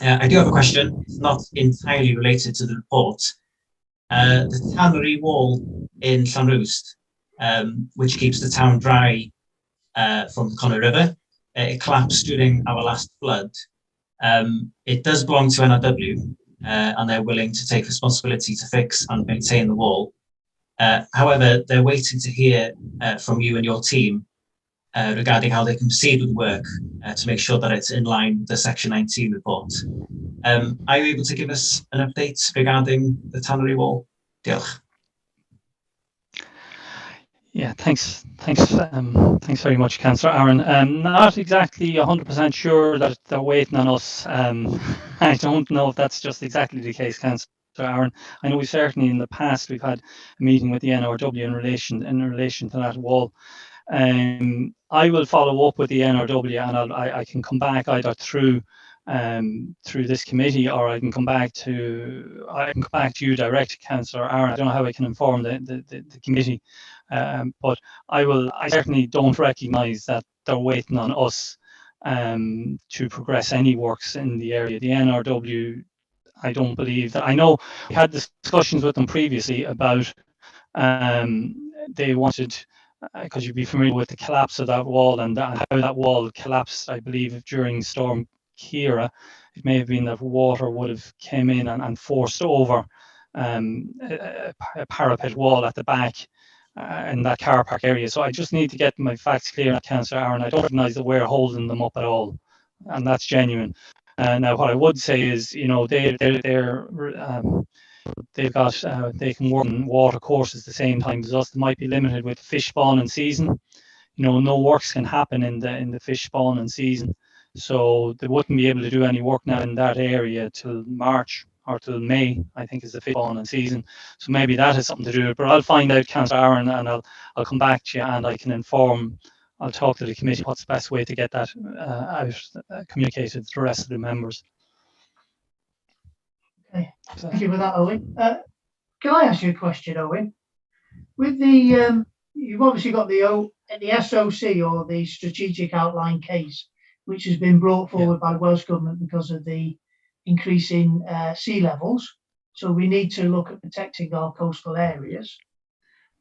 [SPEAKER 11] I do have a question. It's not entirely related to the report. The tannery wall in Llanrwst, which keeps the town dry from the Conwy River, it collapsed during our last flood. It does belong to NRW, and they're willing to take responsibility to fix and maintain the wall. However, they're waiting to hear from you and your team regarding how they can proceed with work to make sure that it's in line with the Section 19 report. Are you able to give us an update regarding the tannery wall? Diolch.
[SPEAKER 14] Yeah, thanks very much, Councillor Aaron. Not exactly 100% sure that they're waiting on us. I don't know if that's just exactly the case, Councillor Aaron. I know we certainly in the past we've had a meeting with the NRW in relation to that wall. I will follow up with the NRW, and I can come back either through this committee, or I can come back to you direct, Councillor Aaron. I don't know how I can inform the committee, but I certainly don't recognise that they're waiting on us to progress any works in the area. The NRW, I don't believe that. I know we had discussions with them previously about they wanted, because you'd be familiar with the collapse of that wall and how that wall collapsed, I believe, during Storm Ciara. It may have been that water would have came in and forced over a parapet wall at the back in that car park area. So I just need to get my facts clear, Councillor Aaron. I don't recognise that we're holding them up at all, and that's genuine. Now, what I would say is, they can work on water courses at the same time as us. They might be limited with fish spawning season. No works can happen in the fish spawning season, so they wouldn't be able to do any work now in that area till March or till May, I think, is the fish spawning season. So maybe that has something to do with it. But I'll find out, Councillor Aaron, and I'll come back to you, and I can inform. I'll talk to the committee what's the best way to get that communicated to the rest of the members.
[SPEAKER 2] Okay, thank you for that, Owen. Can I ask you a question, Owen? With the you've obviously got the SOC, or the Strategic Outline Case, which has been brought forward by Welsh Government because of the increase in sea levels. So we need to look at protecting our coastal areas.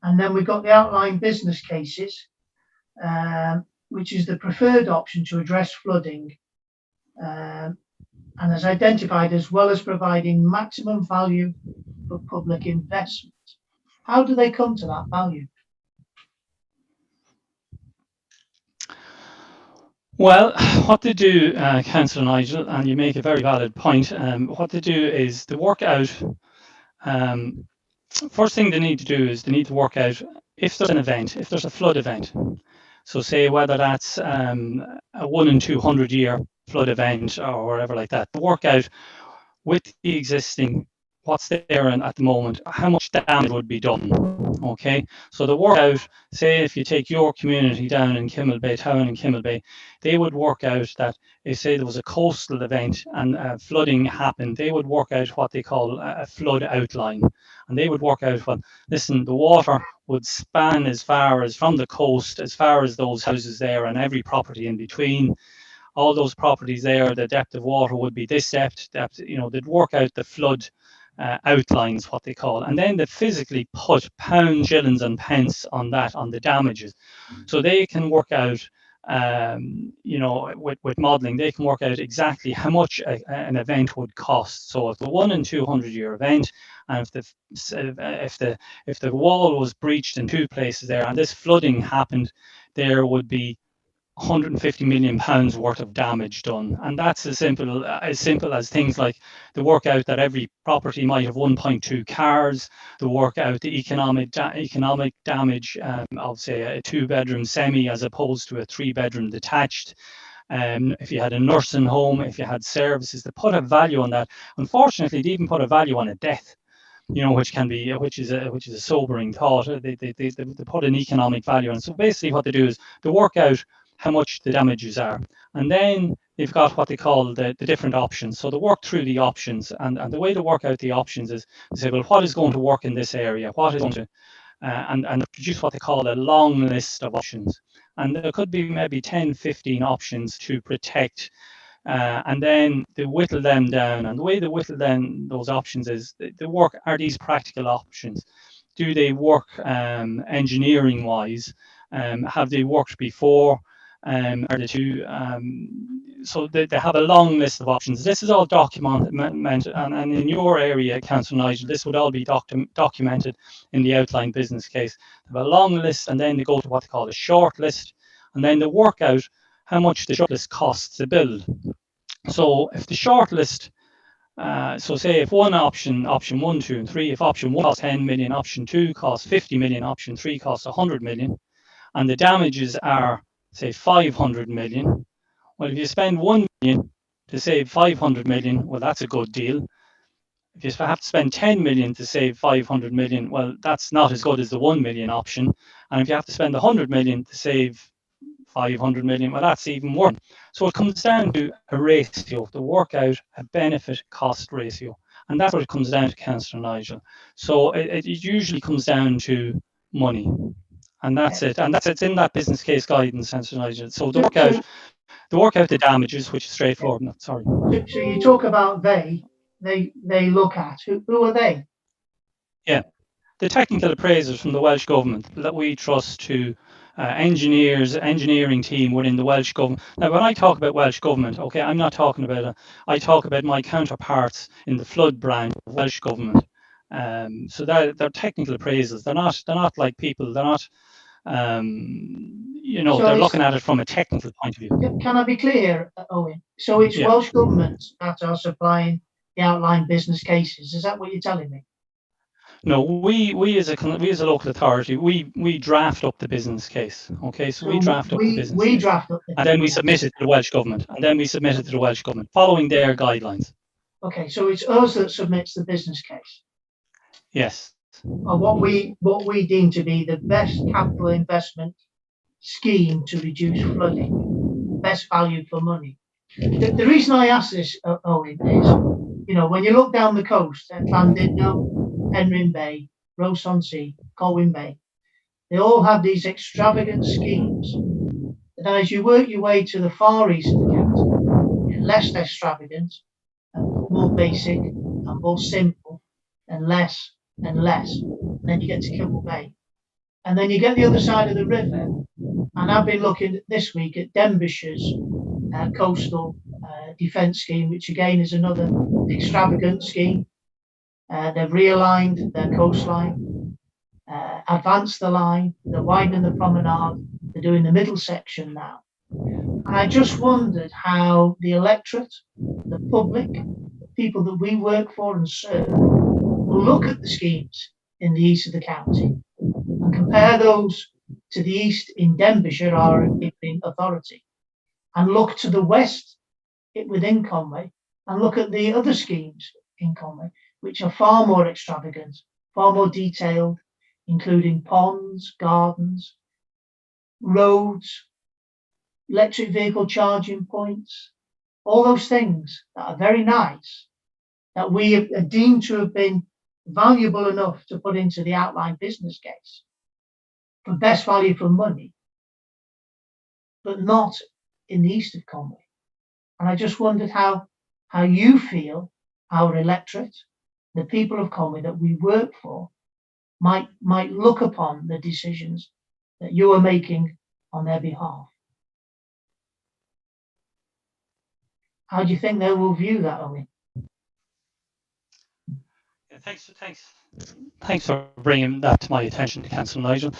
[SPEAKER 2] And then we've got the outline business cases, which is the preferred option to address flooding, and as identified, as well as providing maximum value for public investment. How do they come to that value?
[SPEAKER 14] Well, what they do, Councillor Nigel, and you make a very valid point, what they do is they work out, first thing they need to do is they need to work out if there's an event, if there's a flood event. So say whether that's a 1 in 200 year flood event or whatever like that, to work out with the existing what's there and at the moment, how much damage would be done. Okay, so the work out, say if you take your community down in Kimmelbay town in Kimmelbay, they would work out that if say there was a coastal event and flooding happened, they would work out what they call a flood outline, and they would work out, well, listen, the water would span as far as from the coast, as far as those houses there and every property in between. All those properties there, the depth of water would be this depth, you know, they'd work out the flood outlines, what they call, and then they physically put pounds, shillings and pence on that, on the damages. So they can work out, you know, with modelling, they can work out exactly how much an event would cost. So if the 1 in 200 year event, and if the wall was breached in 2 places there, and this flooding happened, there would be 150 million pounds worth of damage done, and that's as simple as things like the work out that every property might have 1.2 cars, the work out the economic damage of say a 2-bedroom semi as opposed to a 3-bedroom detached. If you had a nursing home, if you had services, they put a value on that. Unfortunately, they even put a value on a death, you know, which is a sobering thought. They put an economic value on it. So basically what they do is they work out how much the damages are, and then they've got what they call the different options. So they work through the options, and the way to work out the options is to say, well, what is going to work in this area, what is going to and produce what they call a long list of options, and there could be maybe 10-15 options to protect. And then they whittle them down, and the way they whittle down those options is they work, are these practical options? Do they work engineering wise? Have they worked before? Are they too, so they have a long list of options. This is all documented, and in your area, Councillor Nigel, this would all be documented in the outline business case. They have a long list, and then they go to what they call a short list, and then they work out how much the short list costs to build. So if the short list, so say if one option 1, 2 and 3, if option 1 costs 10 million, option 2 costs 50 million, option 3 costs 100 million, and the damages are say 500 million, well, if you spend 1 million to save 500 million, well, that's a good deal. If you have to spend 10 million to save 500 million, well, that's not as good as the 1 million option. And if you have to spend 100 million to save 500 million, well, that's even more. So it comes down to a ratio, to work out a benefit cost ratio. And that's what it comes down to, Councillor Nigel. So it usually comes down to money. And that's it. And it's in that business case guidance, Councillor Nigel. So to work out the damages, which is straightforward. No, sorry.
[SPEAKER 2] So you talk about they look at, who are they?
[SPEAKER 14] Yeah, the technical appraisers from the Welsh Government that we trust to engineering team within the Welsh Government. Now, when I talk about Welsh Government, okay, I'm not talking about I talk about my counterparts in the flood branch of Welsh Government. So they're technical appraisals. They're not like people. They're not. You know, so they're looking at it from a technical point of view.
[SPEAKER 2] Can I be clear, Owen? So it's Welsh Government that are supplying the outline business cases. Is that what you're telling me?
[SPEAKER 14] No, we as a local authority, we draft up the business case. Okay, so we draft up the business case, and then we submit it to the Welsh Government, following their guidelines.
[SPEAKER 2] Okay, so it's us that submits the business case.
[SPEAKER 14] Yes.
[SPEAKER 2] What we deem to be the best capital investment scheme to reduce flooding, best value for money. The reason I ask this, Owen, is, you know, when you look down the coast at Llandudno, Penrhyn Bay, Ross-on-Sea, Colwyn Bay, they all have these extravagant schemes that as you work your way to the far east of the county, you're less extravagant and more basic and more simple and less and less. And then you get to Kibble Bay. And then you get the other side of the river. And I've been looking this week at Denbighshire's coastal defence scheme, which again is another extravagant scheme. They've realigned their coastline, advanced the line, they're widening the promenade, they're doing the middle section now. And I just wondered how the electorate, the public, the people that we work for and serve, will look at the schemes in the east of the county and compare those to the east in Denbighshire, our neighbouring authority, and look to the west within Conway and look at the other schemes in Conway, which are far more extravagant, far more detailed, including ponds, gardens, roads, electric vehicle charging points, all those things that are very nice, that we have deemed to have been valuable enough to put into the outline business case for best value for money, but not in the east of Conway. And I just wondered how you feel our electorate, the people of Conway that we work for, might look upon the decisions that you are making on their behalf. How do you think they will view that, Owen?
[SPEAKER 14] Yeah, thanks for bringing that to my attention, Councillor Nigel.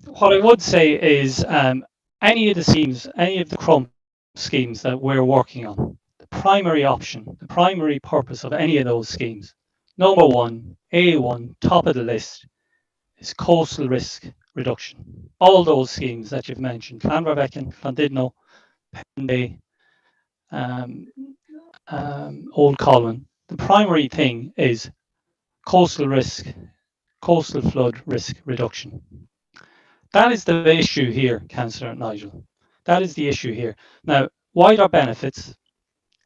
[SPEAKER 14] What I would say is any of the Crump schemes that we're working on, the primary option, the primary purpose of any of those schemes, number one, A1, top of the list, is coastal risk reduction. All those schemes that you've mentioned, Clanverbecken, Llandudno, Penday, Old Colwyn, the primary thing is coastal flood risk reduction. That is the issue here, Councillor Nigel. That is the issue here. Now, wider benefits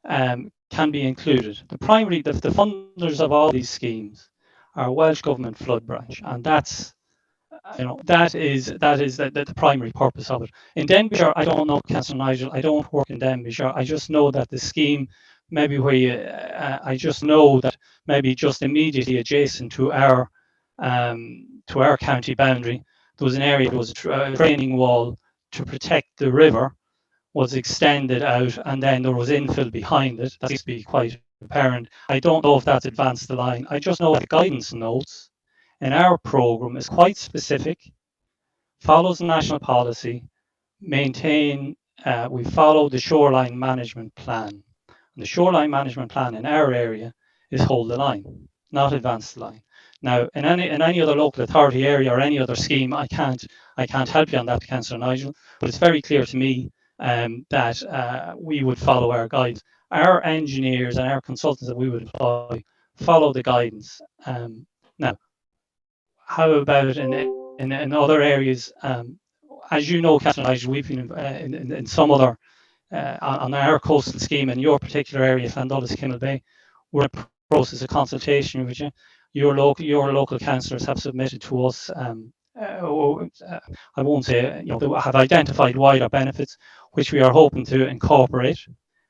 [SPEAKER 14] can be included. The funders of all these schemes are Welsh Government Flood Branch, and that is the primary purpose of it. In Denbighshire, I don't know, Councillor Nigel, I don't work in Denbighshire. I just know that the scheme, maybe I just know that maybe just immediately adjacent to our county boundary, there was an area, there was a draining wall to protect the river, was extended out, and then there was infill behind it. That seems to be quite apparent. I don't know if that's advanced the line. I just know that the guidance notes in our programme is quite specific, follows national policy, we follow the shoreline management plan. And the shoreline management plan in our area is hold the line, not advance the line. Now, in any other local authority area or any other scheme, I can't help you on that, Councillor Nigel, but it's very clear to me that we would follow our guidance. Our engineers and our consultants that we would employ follow the guidance. Now, how about in other areas? As you know, Councillor Nigel, we've been in some other on our coastal scheme in your particular area, Llandullis, Kimmel Bay. We're in a process of consultation with you. Your local councillors have submitted to us. I won't say, have identified wider benefits, which we are hoping to incorporate.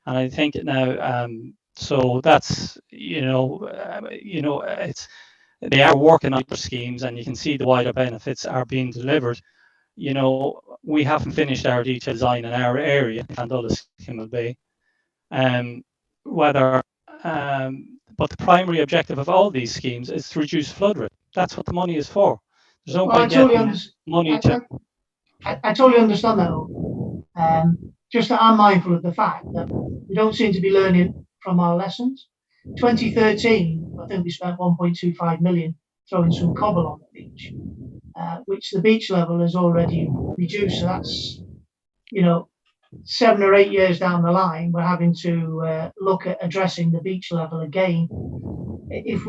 [SPEAKER 14] And I think now, so that's it's they are working on schemes, and you can see the wider benefits are being delivered. We haven't finished our detailed design in our area, Llandullis, Kimmel Bay. But the primary objective of all these schemes is to reduce flood risk. That's what the money is for. There's no point getting money to.
[SPEAKER 2] I totally understand that. Just that I'm mindful of the fact that we don't seem to be learning from our lessons. 2013, I think we spent 1.25 million throwing some cobble on the beach, which the beach level has already reduced. So that's, 7 or 8 years down the line, we're having to look at addressing the beach level again. If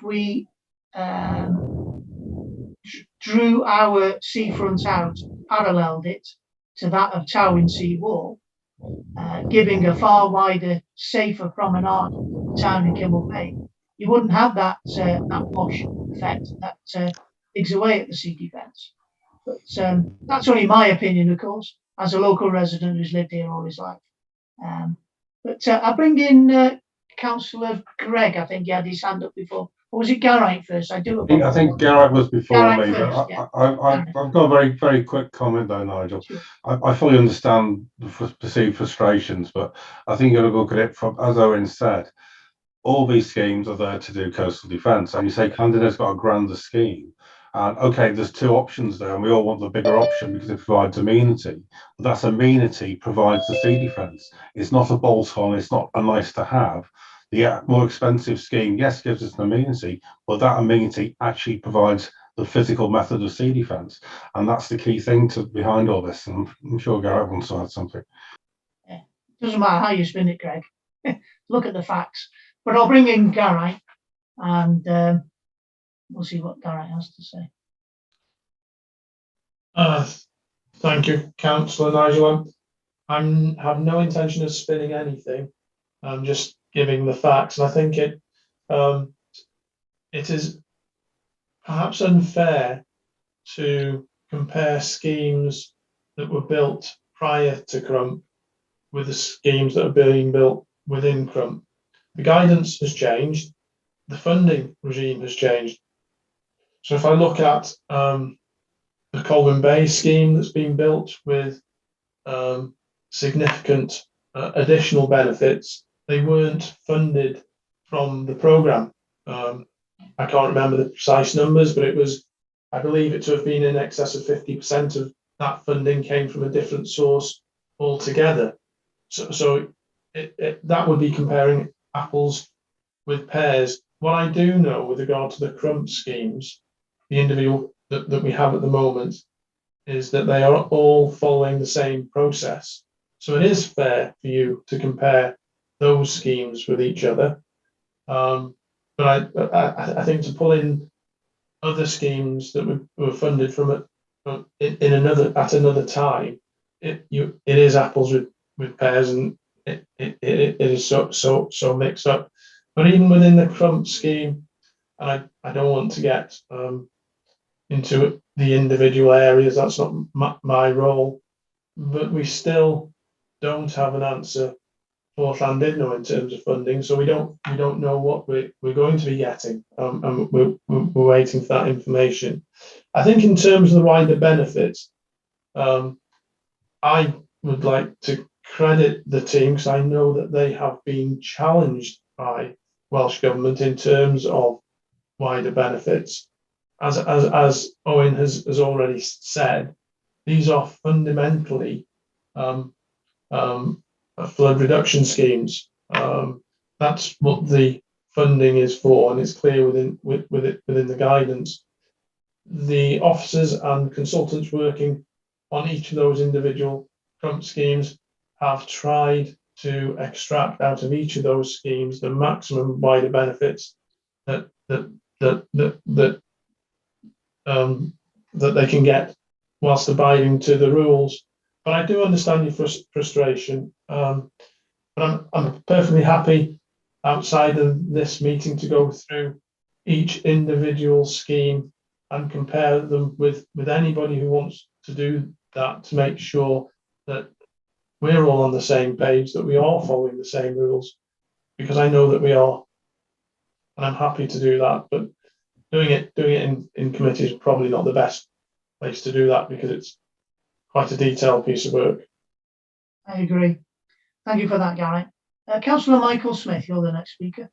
[SPEAKER 2] we drew our seafront out, paralleled it to that of Towing Sea Wall, giving a far wider, safer promenade to town in Kimmel Bay, you wouldn't have that wash effect that digs away at the sea defence. But that's only my opinion, of course, as a local resident who's lived here all his life. But I'll bring in Councillor Gregg. I think he had his hand up before. Or was it Garrick first? I
[SPEAKER 5] think Garrick was before
[SPEAKER 2] Garrick
[SPEAKER 5] me.
[SPEAKER 2] First,
[SPEAKER 5] but I've got a very, very quick comment though, Nigel.
[SPEAKER 2] Sure.
[SPEAKER 5] I fully understand the perceived frustrations, but I think you've got to look at it from, as Owen said, all these schemes are there to do coastal defence. And you say Candidate's got a grander scheme. And okay, there's two options there, and we all want the bigger option because it provides amenity. But that amenity provides the sea defence. It's not a bolt-on, it's not a nice to have. The more expensive scheme, yes, gives us an amenity, but that amenity actually provides the physical method of sea defence. And that's the key thing behind all this. And I'm sure Garrett wants to add something.
[SPEAKER 2] Doesn't matter how you spin it, Greg. Look at the facts. But I'll bring in Garrett, and we'll see what Garrett has to say.
[SPEAKER 17] Thank you, Councillor Nigel. I have no intention of spinning anything. I'm just giving the facts, and I think it is perhaps unfair to compare schemes that were built prior to Crump with the schemes that are being built within Crump. The guidance has changed, the funding regime has changed. So if I look at the Colwyn Bay scheme that's been built with significant additional benefits, they weren't funded from the programme. I can't remember the precise numbers, but it was, I believe it to have been in excess of 50% of that funding came from a different source altogether. So that would be comparing apples with pears. What I do know with regard to the Crump schemes, the individual that we have at the moment, is that they are all following the same process. So it is fair for you to compare those schemes with each other. But I think to pull in other schemes that were funded from in another time, it is apples with pears, and it is so mixed up. But even within the Crump scheme, and I don't want to get into the individual areas, that's not my role, but we still don't have an answer for Llandudno in terms of funding, so we don't know what we're going to be getting, and we're waiting for that information. I think in terms of the wider benefits, I would like to credit the team, because I know that they have been challenged by Welsh Government in terms of wider benefits. As Owen has already said, these are fundamentally flood reduction schemes. That's what the funding is for, and it's clear within the guidance. The officers and consultants working on each of those individual Crump schemes have tried to extract out of each of those schemes the maximum wider benefits that they can get whilst abiding to the rules. But I do understand your frustration. But I'm perfectly happy outside of this meeting to go through each individual scheme and compare them with anybody who wants to do that, to make sure that we're all on the same page, that we are following the same rules, because I know that we are, and I'm happy to do that. But doing it in committee is probably not the best place to do that, because it's quite a detailed piece of work.
[SPEAKER 2] I agree. Thank you for that, Garrett. Councillor Michael Smith, you're the next speaker.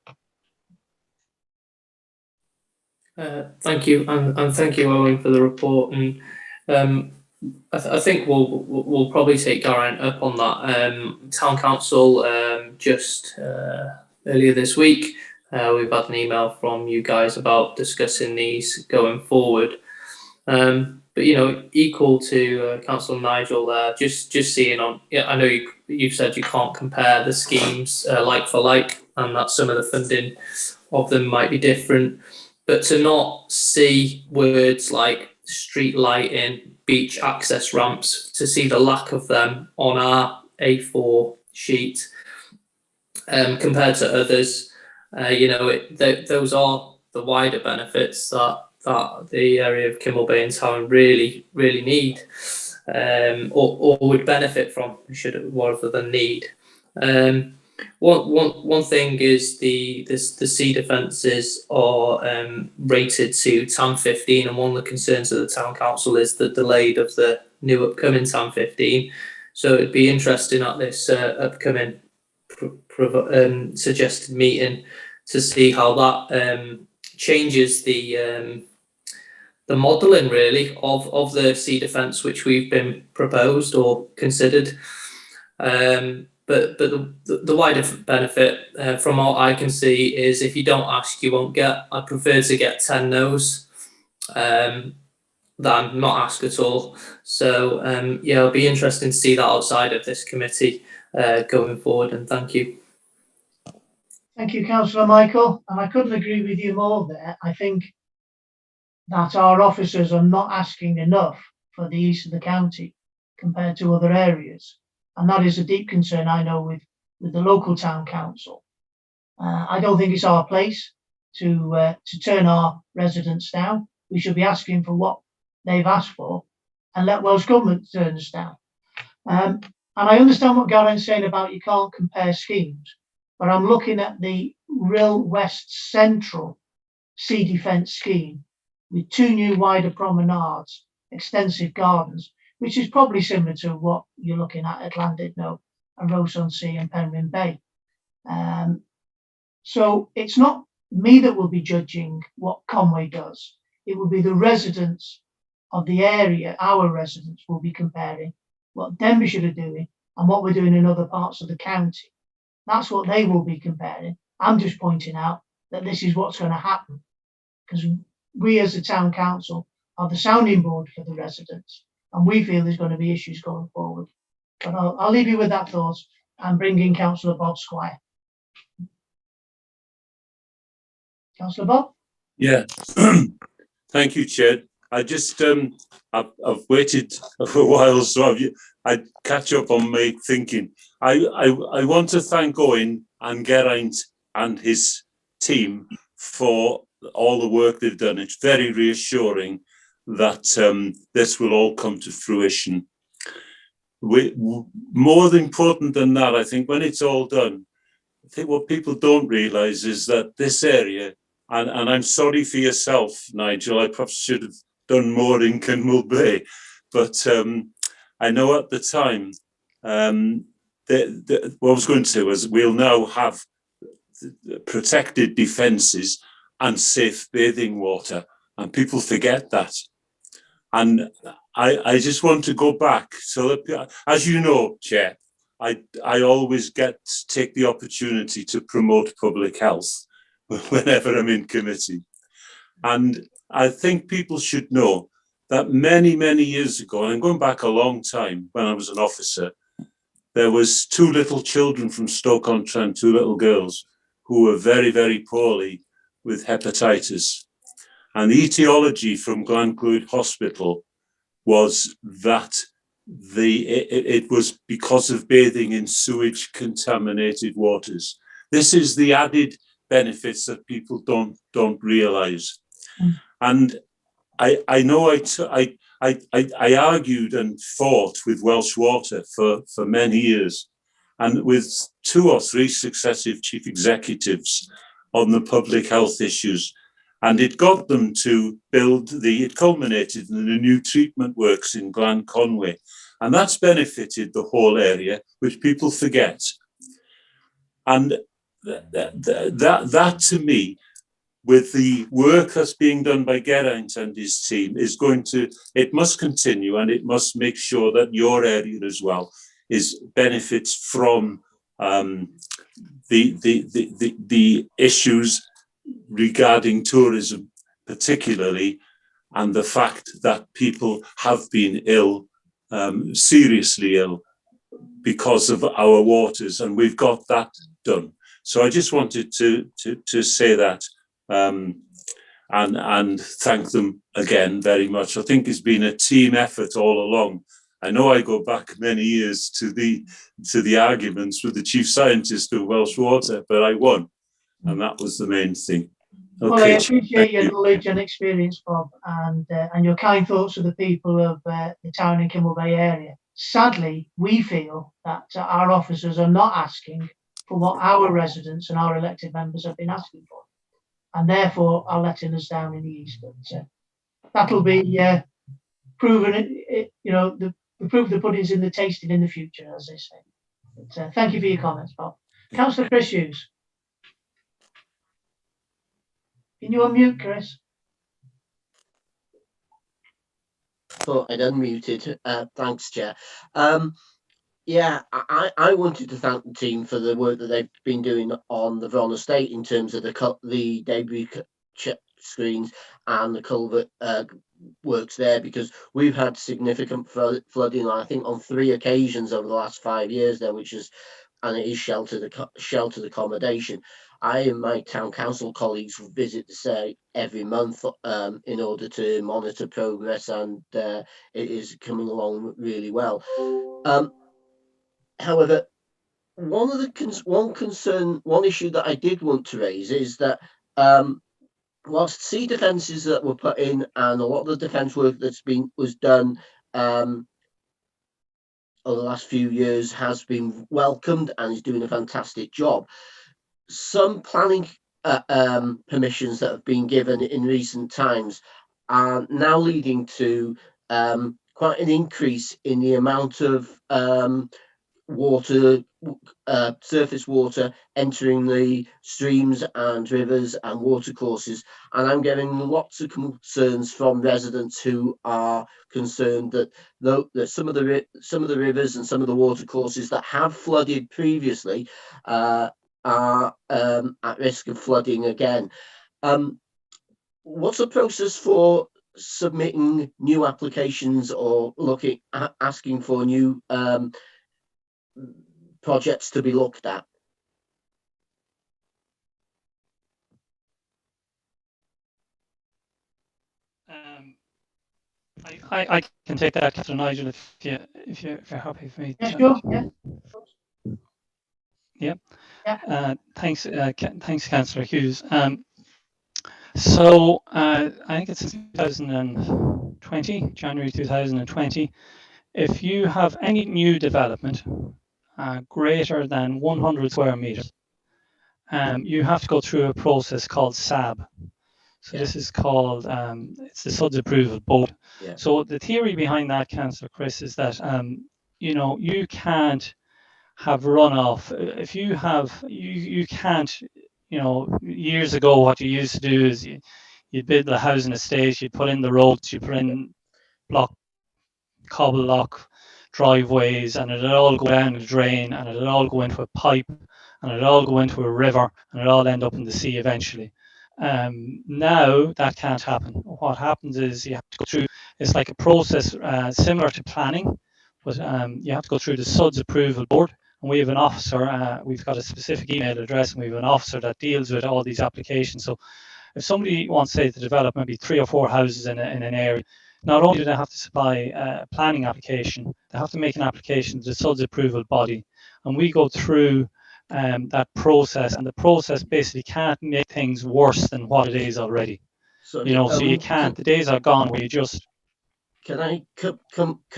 [SPEAKER 18] Thank you, and thank you, Owen, for the report. And I think we'll probably take Garrett up on that. Town Council just earlier this week, we've had an email from you guys about discussing these going forward. But you know, equal to Councillor Nigel there, just seeing on. Yeah, I know you've said you can't compare the schemes like for like, and that some of the funding of them might be different. But to not see words like street lighting, beach access ramps, to see the lack of them on our A4 sheet compared to others, you know, those are the wider benefits that the area of Kimmel Bay and Town really need, or would benefit from, rather than need. One thing is the sea defences are rated to TAM 15, and one of the concerns of the Town Council is the delay of the new upcoming TAM 15. So it'd be interesting at this upcoming suggested meeting to see how that changes the modelling really of the sea defence which we've been proposed or considered. But the wider benefit from what I can see is, if you don't ask, you won't get. I prefer to get 10 no's than not ask at all. So yeah, it'll be interesting to see that outside of this committee. going forward. And thank you.
[SPEAKER 2] Thank you, Councillor Michael. And I couldn't agree with you more there. I think that our officers are not asking enough for the east of the county compared to other areas. And that is a deep concern I know with the local town council. I don't think it's our place to turn our residents down. We should be asking for what they've asked for and let Welsh Government turn us down. And I understand what Garen's saying about you can't compare schemes, but I'm looking at the real West Central Sea Defence scheme with 2 new wider promenades, extensive gardens, which is probably similar to what you're looking at Llandudno and Ross-on-Sea and Penrhyn Bay. So it's not me that will be judging what Conway does. It will be the residents of the area, our residents will be comparing what Denbighshire are doing and what we're doing in other parts of the county. That's what they will be comparing. I'm just pointing out that this is what's going to happen because we as the town council are the sounding board for the residents and we feel there's going to be issues going forward. But I'll leave you with that thought and bring in Councillor Bob Squire. Councillor Bob?
[SPEAKER 9] Yeah, thank you, Chair. I just, I've waited for a while, so I'd catch up on my thinking. I want to thank Owen and Geraint and his team for all the work they've done. It's very reassuring that this will all come to fruition. More important than that, I think when it's all done, I think what people don't realise is that this area, and I'm sorry for yourself, Nigel, I perhaps should have done more in Kenmure Bay, but I know at the time, what I was going to say was we'll now have protected defences and safe bathing water, and people forget that. And I just want to go back so that, as you know, Chair, I always take the opportunity to promote public health whenever I'm in committee. And I think people should know that many, many years ago, and I'm going back a long time when I was an officer, there was 2 little children from Stoke-on-Trent, 2 little girls, who were very, very poorly with hepatitis. And the etiology from Glenclwyd Hospital was that it was because of bathing in sewage contaminated waters. This is the added benefits that people don't realise. And I know I argued and fought with Welsh Water for many years, and with 2 or 3 successive chief executives on the public health issues. And it got them to it culminated in the new treatment works in Glan Conway. And that's benefited the whole area, which people forget. And that to me, with the work that's being done by Geraint and his team, it must continue, and it must make sure that your area as well benefits from the issues regarding tourism, particularly, and the fact that people have been ill, seriously ill, because of our waters, and we've got that done. So I just wanted to say that and thank them again very much. I think it's been a team effort all along. I know I go back many years to the arguments with the chief scientist of Welsh Water, but I won, and that was the main thing. Okay,
[SPEAKER 2] well, I appreciate your knowledge and experience, Bob, and your kind thoughts of the people of the town and Kenmure Bay area. Sadly, we feel that our officers are not asking for what our residents and our elected members have been asking for, and therefore are letting us down in the east. But that'll be proven. The proof of the pudding's in the tasting in the future, as they say. But thank you for your comments, Bob. Councillor Chris Hughes. Can you unmute, Chris?
[SPEAKER 13] Thought I'd unmuted. Thanks, Chair. Yeah, I wanted to thank the team for the work that they've been doing on the Vron Estate in terms of the debris screens and the culvert works there, because we've had significant flooding, I think on 3 occasions over the last 5 years there, and it is sheltered accommodation. I and my town council colleagues visit the site every month in order to monitor progress, and it is coming along really well. However, one issue that I did want to raise is that whilst sea defences that were put in and a lot of the defence work was done over the last few years has been welcomed and is doing a fantastic job, some planning permissions that have been given in recent times are now leading to quite an increase in the amount of surface water entering the streams and rivers and watercourses, and I'm getting lots of concerns from residents who are concerned that some of the rivers and some of the watercourses that have flooded previously are at risk of flooding again. What's the process for submitting new applications or asking for new projects to be looked at?
[SPEAKER 14] I can take that, Councillor Nigel, if you're happy for me.
[SPEAKER 2] Yeah, sure. Yeah.
[SPEAKER 14] Yeah. Thanks, Councillor Hughes. So I think it's 2020, January 2020. If you have any new development greater than 100 square meters, you have to go through a process called SAB. So this is called, it's the SUDS Approval Board.
[SPEAKER 13] Yeah.
[SPEAKER 14] So the theory behind that, Councillor Chris, is that, you can't have runoff. If you have, you can't, years ago, what you used to do is you'd build the housing estate, you'd put in the roads, you put in cobble block driveways, and it'd all go down a drain, and it'd all go into a pipe, and it'd all go into a river, and it'd all end up in the sea eventually. Now that can't happen. What happens is you have to go through, it's like a process similar to planning, but you have to go through the SUDS Approval Board, and we have an officer, we've got a specific email address, and we have an officer that deals with all these applications. So if somebody wants, say, to develop maybe 3 or 4 houses in an area, not only do they have to supply a planning application, they have to make an application to the SUDS approval body, and we go through that process, and the process basically can't make things worse than what it is already. So you can't. The days are gone where you just.
[SPEAKER 13] Can I cut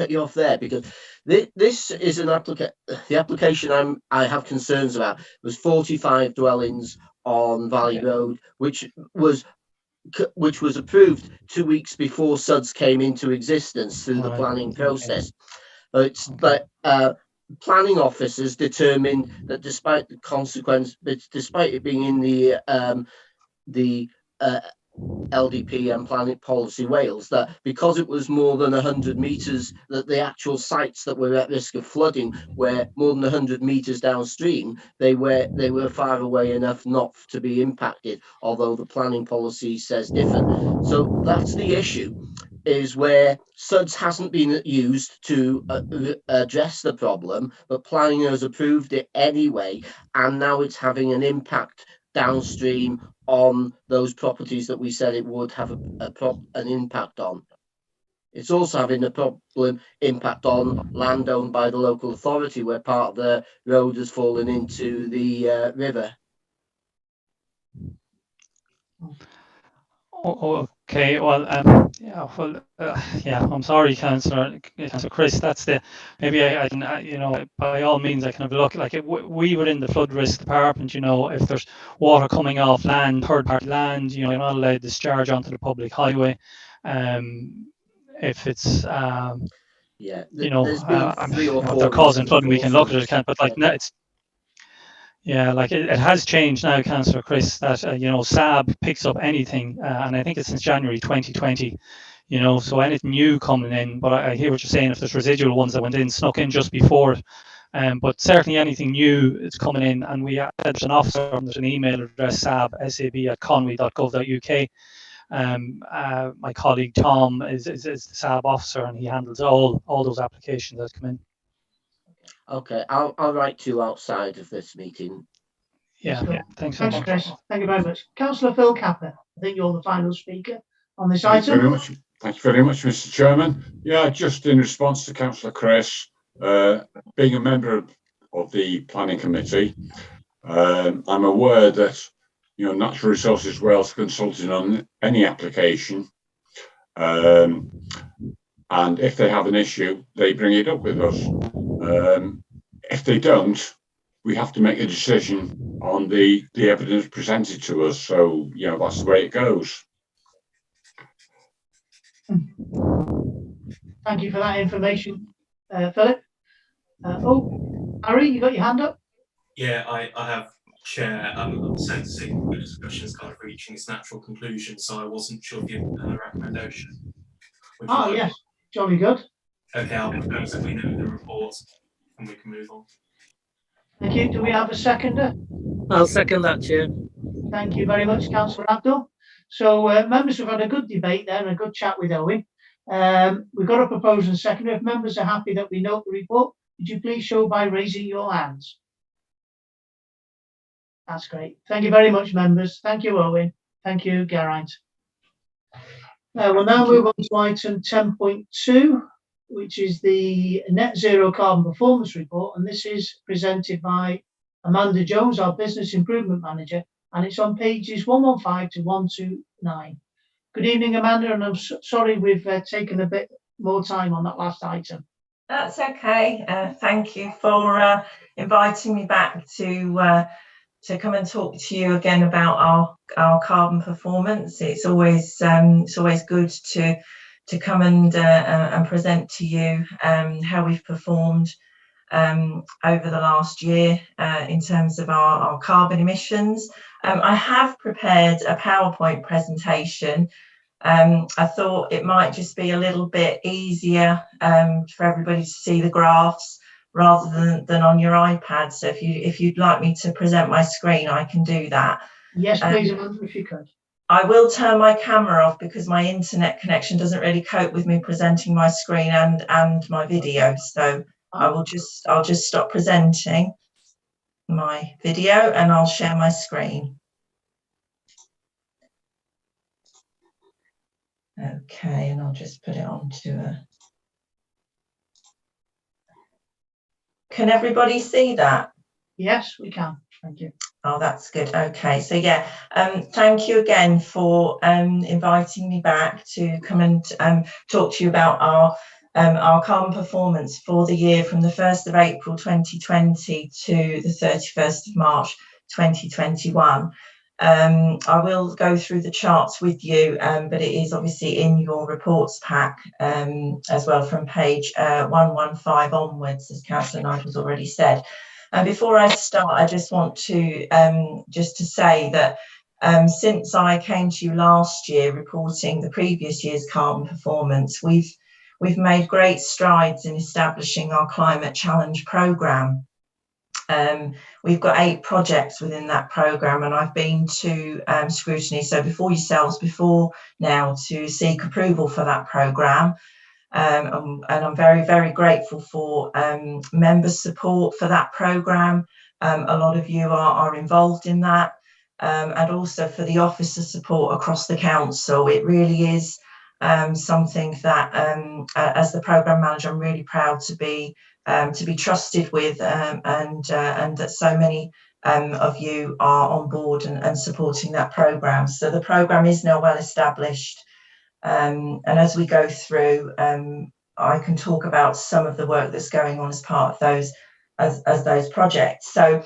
[SPEAKER 13] you off there, because this is an the application I have concerns about was 45 dwellings on Valley Road, which was approved 2 weeks before SUDS came into existence through the planning process. But planning officers determined that despite it being in the LDP and Planet Policy Wales, that because it was more than 100 metres, that the actual sites that were at risk of flooding were more than 100 metres downstream, they were far away enough not to be impacted, although the planning policy says different. So that's the issue, is where SUDS hasn't been used to address the problem, but planning has approved it anyway, and now it's having an impact downstream on those properties that we said it would have an impact on. It's also having a impact on land owned by the local authority, where part of the road has fallen into the river.
[SPEAKER 14] Okay, well, I'm sorry, Councillor Chris. That's maybe I can, by all means, I can have a look. Like we were in the flood risk department. If there's water coming off land, third-party land, you're not allowed to discharge onto the public highway. If it's, if they're causing flooding, we can look at it. But it's. Yeah, it has changed now, Councillor Chris, that SAB picks up anything, and I think it's since January 2020. So anything new coming in. But I hear what you're saying. If there's residual ones that snuck in just before it, but certainly anything new is coming in, and there's an officer, there's an email address, sab@conwy.gov.uk, My colleague Tom is the SAB officer, and he handles all those applications that come in.
[SPEAKER 13] Okay, I'll write to you outside of this meeting.
[SPEAKER 14] Yeah, thanks
[SPEAKER 2] Thanks, Chris. Thank you very much. Councillor Phil Capper, I think you're the final speaker on this
[SPEAKER 19] Thank you
[SPEAKER 2] item.
[SPEAKER 19] very much. Thank you very much, Mr. Chairman. Yeah, just in response to Councillor Chris, being a member of the Planning Committee, I'm aware that Natural Resources Wales consulting on any application, and if they have an issue, they bring it up with us. If they don't, we have to make a decision on the evidence presented to us. So that's the way it goes.
[SPEAKER 2] Thank you for that information, Philip. Harry, you got your hand up?
[SPEAKER 15] Yeah, I have, Chair. I'm sensing the discussion is kind of reaching its natural conclusion, so I wasn't sure if you had a recommendation.
[SPEAKER 2] Oh, yes, jolly good.
[SPEAKER 15] Okay, I'll propose that we note the report and we can move on.
[SPEAKER 2] Thank you. Do we have a seconder?
[SPEAKER 20] I'll second that, Chair.
[SPEAKER 2] Thank you very much, Councillor Abdul. So, members, we've had a good debate there and a good chat with Owen. We've got a proposal and seconder. If members are happy that we note the report, would you please show by raising your hands? That's great. Thank you very much, members. Thank you, Owen. Thank you, Geraint. We'll now move on to item 10.2, which is the Net Zero Carbon Performance Report. And this is presented by Amanda Jones, our Business Improvement Manager, and it's on pages 115 to 129. Good evening, Amanda, and I'm sorry we've taken a bit more time on that last item.
[SPEAKER 21] That's okay. Thank you for inviting me back to come and talk to you again about our carbon performance. It's always good to come and present to you how we've performed over the last year in terms of our carbon emissions. I have prepared a PowerPoint presentation. I thought it might just be a little bit easier for everybody to see the graphs rather than on your iPad. So if you'd like me to present my screen, I can do that.
[SPEAKER 2] Yes, please, Amanda, if you could.
[SPEAKER 21] I will turn my camera off because my internet connection doesn't really cope with me presenting my screen and my video. So I'll just stop presenting my video and I'll share my screen. Okay, and I'll just put it onto a... Can everybody see that?
[SPEAKER 2] Yes, we can. Thank you.
[SPEAKER 21] Oh, that's good. Okay, so yeah, thank you again for inviting me back to come and talk to you about our carbon performance for the year from the 1st of April 2020 to the 31st of March 2021. I will go through the charts with you, but it is obviously in your reports pack as well from page 115 onwards, as Councillor Nigel's already said. And before I start, I just want to say that since I came to you last year reporting the previous year's carbon performance, we've made great strides in establishing our climate challenge programme. We've got 8 projects within that programme, and I've been to Scrutiny, so before now, to seek approval for that programme. And I'm very, very grateful for members' support for that programme. A lot of you are involved in that, and also for the officer support across the council. It really is something that, as the programme manager, I'm really proud to be trusted with, and that so many of you are on board and supporting that programme. So the programme is now well established. And as we go through, I can talk about some of the work that's going on as part of those as those projects. So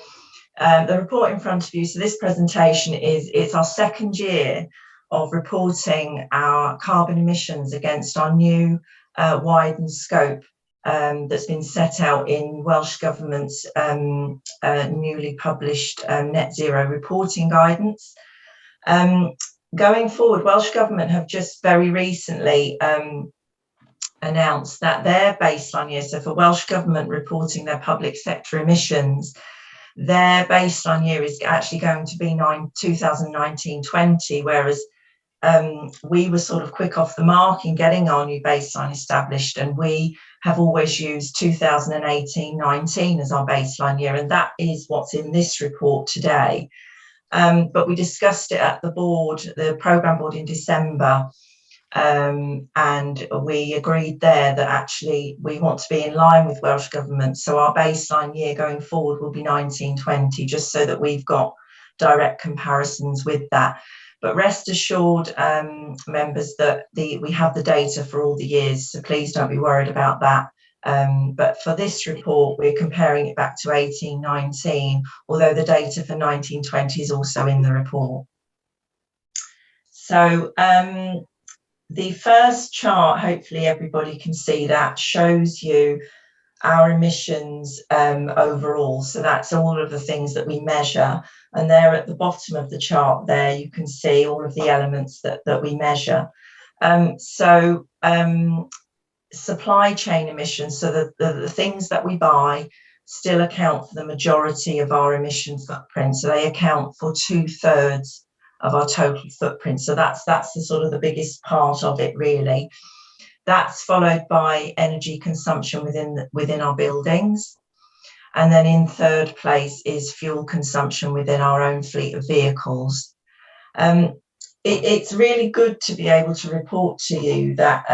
[SPEAKER 21] the report in front of you, so this presentation it's our 2nd year of reporting our carbon emissions against our new widened scope that's been set out in Welsh Government's newly published net zero reporting guidance. Going forward, Welsh Government have just very recently announced that their baseline year, so for Welsh Government reporting their public sector emissions, their baseline year is actually going to be 2019-20, whereas we were sort of quick off the mark in getting our new baseline established, and we have always used 2018-19 as our baseline year, and that is what's in this report today. But we discussed it at the board, the programme board, in December, and we agreed there that actually we want to be in line with Welsh Government, so our baseline year going forward will be 1920, just so that we've got direct comparisons with that. But rest assured, members, that we have the data for all the years, so please don't be worried about that. But for this report, we're comparing it back to 18-19, although the data for 1920 is also in the report. So the first chart, hopefully everybody can see that, shows you our emissions overall. So that's all of the things that we measure. And there at the bottom of the chart there, you can see all of the elements that we measure. Supply chain emissions, so the things that we buy still account for the majority of our emission footprint. So they account for 2/3 of our total footprint. So that's the sort of the biggest part of it, really. That's followed by energy consumption within our buildings. And then in third place is fuel consumption within our own fleet of vehicles. It's really good to be able to report to you that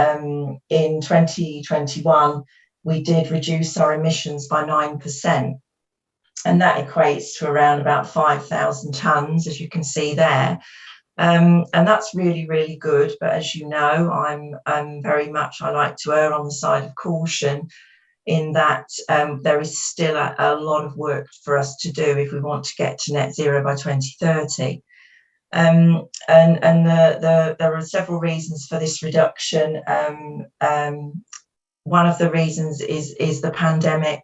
[SPEAKER 21] in 2021, we did reduce our emissions by 9%. And that equates to around about 5,000 tonnes, as you can see there. And that's really, really good. But as you know, I'm very much, I like to err on the side of caution, in that there is still a lot of work for us to do if we want to get to net zero by 2030. And there are several reasons for this reduction. One of the reasons is the pandemic.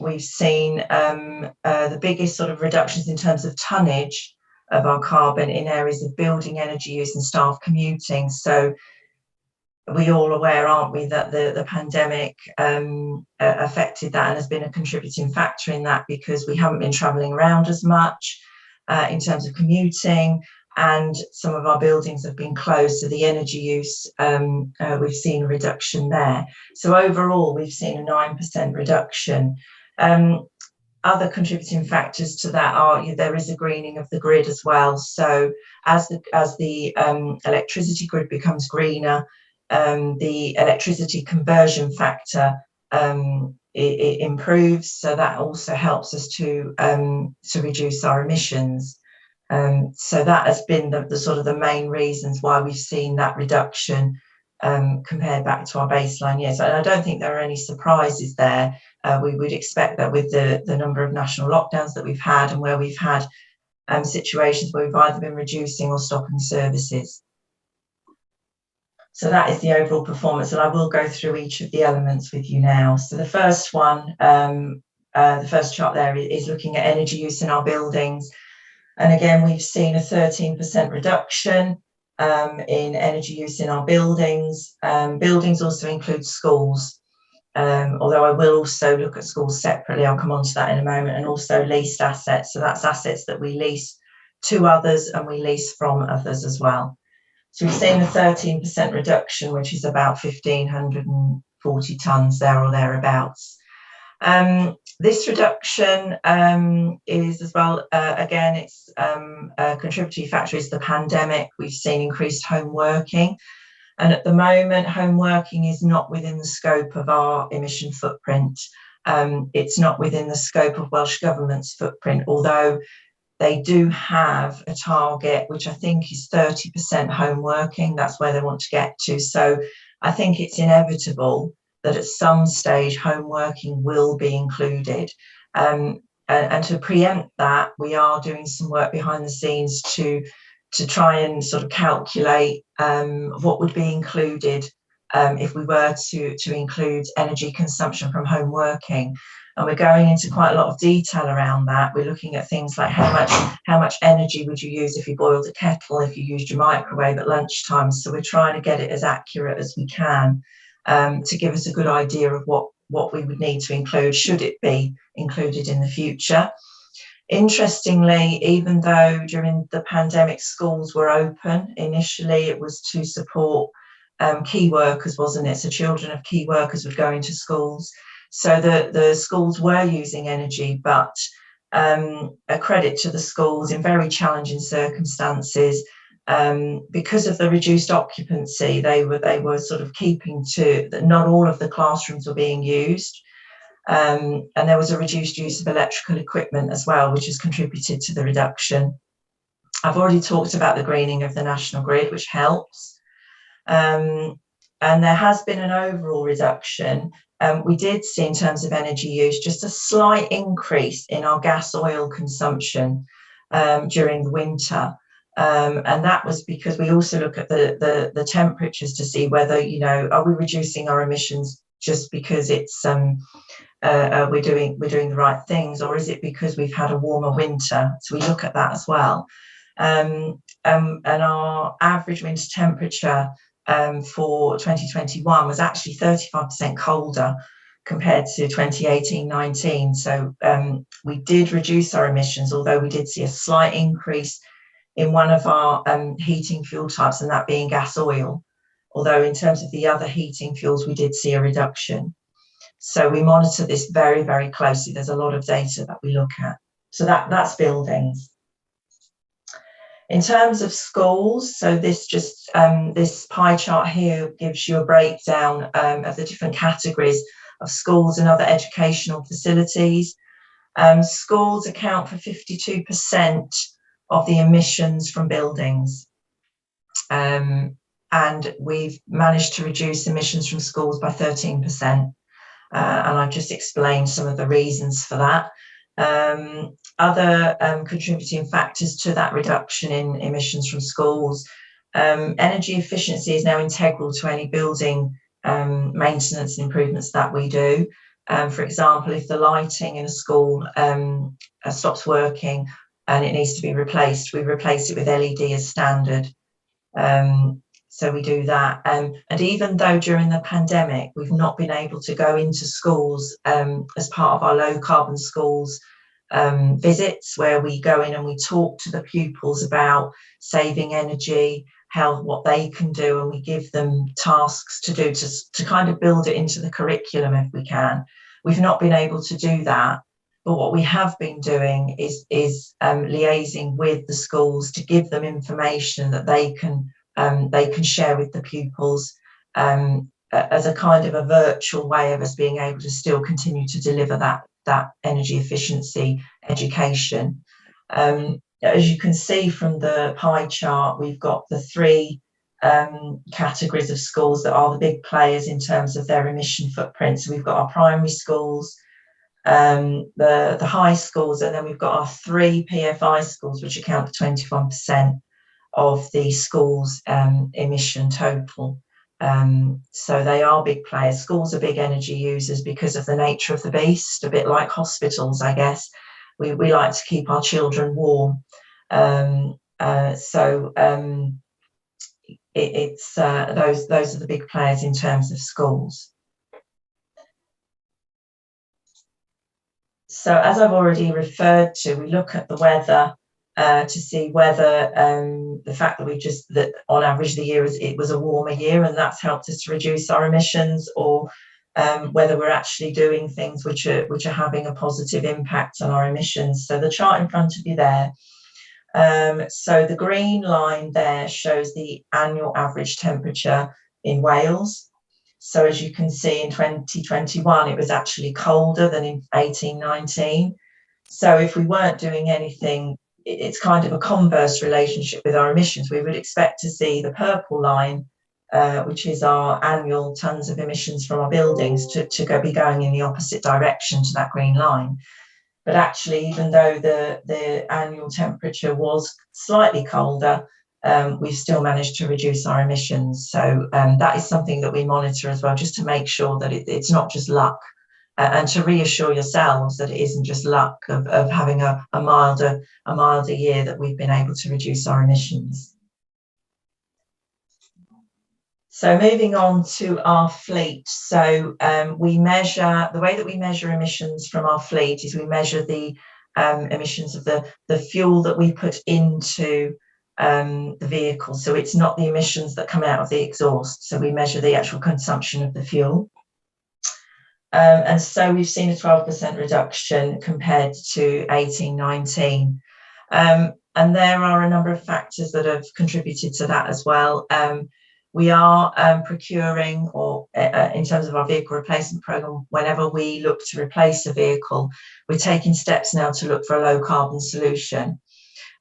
[SPEAKER 21] We've seen the biggest sort of reductions in terms of tonnage of our carbon in areas of building energy use and staff commuting. So we're all aware, aren't we, that the pandemic affected that and has been a contributing factor in that, because we haven't been travelling around as much in terms of commuting, and some of our buildings have been closed, so the energy use, we've seen a reduction there. So overall, we've seen a 9% reduction. Other contributing factors to that are there is a greening of the grid as well. So as the electricity grid becomes greener, the electricity conversion factor it improves, so that also helps us to reduce our emissions. So that has been the sort of the main reasons why we've seen that reduction compared back to our baseline years. And I don't think there are any surprises there. We would expect that with the number of national lockdowns that we've had, and where we've had situations where we've either been reducing or stopping services. So that is the overall performance, and I will go through each of the elements with you now. So the first one, the first chart there is looking at energy use in our buildings. And again, we've seen a 13% reduction in energy use in our buildings. Buildings also include schools, although I will also look at schools separately. I'll come on to that in a moment. And also leased assets. So that's assets that we lease to others and we lease from others as well. So we've seen a 13% reduction, which is about 1,540 tonnes there or thereabouts. This reduction is as well, again, it's a contributory factor is the pandemic. We've seen increased home working. And at the moment, home working is not within the scope of our emission footprint. It's not within the scope of Welsh Government's footprint, although they do have a target, which I think is 30% home working. That's where they want to get to. So I think it's inevitable that at some stage home working will be included. And to preempt that, we are doing some work behind the scenes to try and sort of calculate what would be included if we were to include energy consumption from home working. And we're going into quite a lot of detail around that. We're looking at things like how much energy would you use if you boiled a kettle, if you used your microwave at lunchtime. So we're trying to get it as accurate as we can to give us a good idea of what we would need to include, should it be included in the future. Interestingly, even though during the pandemic schools were open, initially it was to support key workers, wasn't it? So children of key workers would go into schools. So the schools were using energy, but a credit to the schools in very challenging circumstances. Because of the reduced occupancy, they were sort of keeping to that. Not all of the classrooms were being used. And there was a reduced use of electrical equipment as well, which has contributed to the reduction. I've already talked about the greening of the national grid, which helps. And there has been an overall reduction. We did see, in terms of energy use, just a slight increase in our gas oil consumption during the winter. And that was because we also look at the temperatures to see whether, you know, are we reducing our emissions just because it's we're doing the right things, or is it because we've had a warmer winter? So we look at that as well. And our average winter temperature for 2021 was actually 35% colder compared to 2018-19. So we did reduce our emissions, although we did see a slight increase in one of our heating fuel types, and that being gas oil. Although in terms of the other heating fuels, we did see a reduction. So we monitor this very, very closely. There's a lot of data that we look at. So that's buildings. In terms of schools, so this just this pie chart here gives you a breakdown of the different categories of schools and other educational facilities. Schools account for 52% of the emissions from buildings. And we've managed to reduce emissions from schools by 13%. And I've just explained some of the reasons for that. Other contributing factors to that reduction in emissions from schools, energy efficiency is now integral to any building maintenance and improvements that we do. For example, if the lighting in a school stops working and it needs to be replaced, we replace it with LED as standard. So we do that. And even though during the pandemic, we've not been able to go into schools as part of our low carbon schools visits, where we go in and we talk to the pupils about saving energy, what they can do, and we give them tasks to do to kind of build it into the curriculum if we can. We've not been able to do that. But what we have been doing is liaising with the schools to give them information that they can share with the pupils as a kind of a virtual way of us being able to still continue to deliver that energy efficiency education. As you can see from the pie chart, we've got the three categories of schools that are the big players in terms of their emission footprint. So we've got our primary schools, the high schools, and then we've got our three PFI schools, which account for 21% of the school's emission total. So they are big players. Schools are big energy users because of the nature of the beast, a bit like hospitals, I guess. We like to keep our children warm. Those are the big players in terms of schools. So as I've already referred to, we look at the weather to see whether the fact that on average the year it was a warmer year, and that's helped us to reduce our emissions, or whether we're actually doing things which are having a positive impact on our emissions. So the chart in front of you there. So the green line there shows the annual average temperature in Wales. So as you can see, in 2021, it was actually colder than in 18-19. So if we weren't doing anything, it's kind of a converse relationship with our emissions. We would expect to see the purple line, which is our annual tons of emissions from our buildings, to be going in the opposite direction to that green line. But actually, even though the annual temperature was slightly colder, we've still managed to reduce our emissions. So that is something that we monitor as well, just to make sure that it's not just luck, and to reassure yourselves that it isn't just luck of having a milder year that we've been able to reduce our emissions. So moving on to our fleet. So the way that we measure emissions from our fleet is we measure the emissions of the fuel that we put into the vehicle. So it's not the emissions that come out of the exhaust. So we measure the actual consumption of the fuel. And so we've seen a 12% reduction compared to 18-19. And there are a number of factors that have contributed to that as well. We are procuring, or in terms of our vehicle replacement program, whenever we look to replace a vehicle, we're taking steps now to look for a low carbon solution.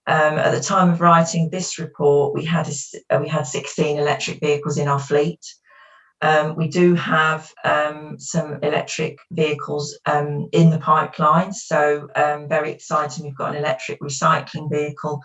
[SPEAKER 21] At the time of writing this report, we had 16 electric vehicles in our fleet. We do have some electric vehicles in the pipeline, so very exciting. We've got an electric recycling vehicle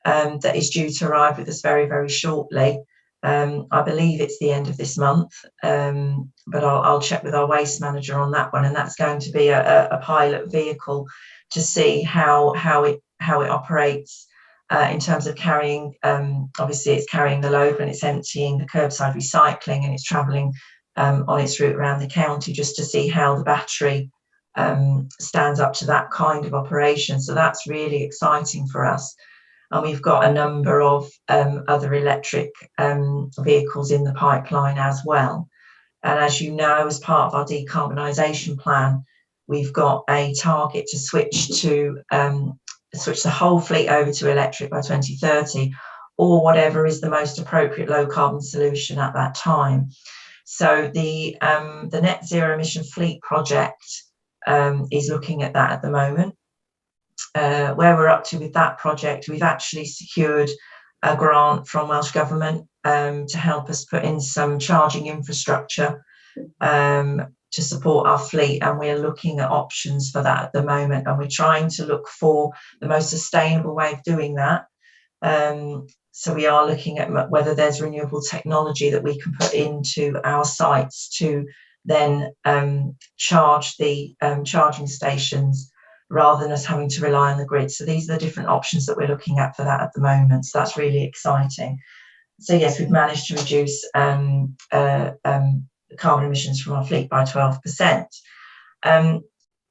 [SPEAKER 21] that is due to arrive with us very, very shortly. I believe it's the end of this month, but I'll check with our waste manager on that one, and that's going to be a pilot vehicle to see how it operates. In terms of carrying, obviously it's carrying the load when it's emptying the curbside recycling, and it's travelling on its route around the county, just to see how the battery stands up to that kind of operation. So that's really exciting for us. And we've got a number of other electric vehicles in the pipeline as well. And as you know, as part of our decarbonisation plan, we've got a target to switch the whole fleet over to electric by 2030, or whatever is the most appropriate low carbon solution at that time. So the net zero emission fleet project is looking at that at the moment. Where we're up to with that project, we've actually secured a grant from Welsh Government to help us put in some charging infrastructure to support our fleet, and we're looking at options for that at the moment, and we're trying to look for the most sustainable way of doing that. So we are looking at whether there's renewable technology that we can put into our sites to then charge the charging stations, rather than us having to rely on the grid. So these are the different options that we're looking at for that at the moment. So that's really exciting. So yes, we've managed to reduce carbon emissions from our fleet by 12%.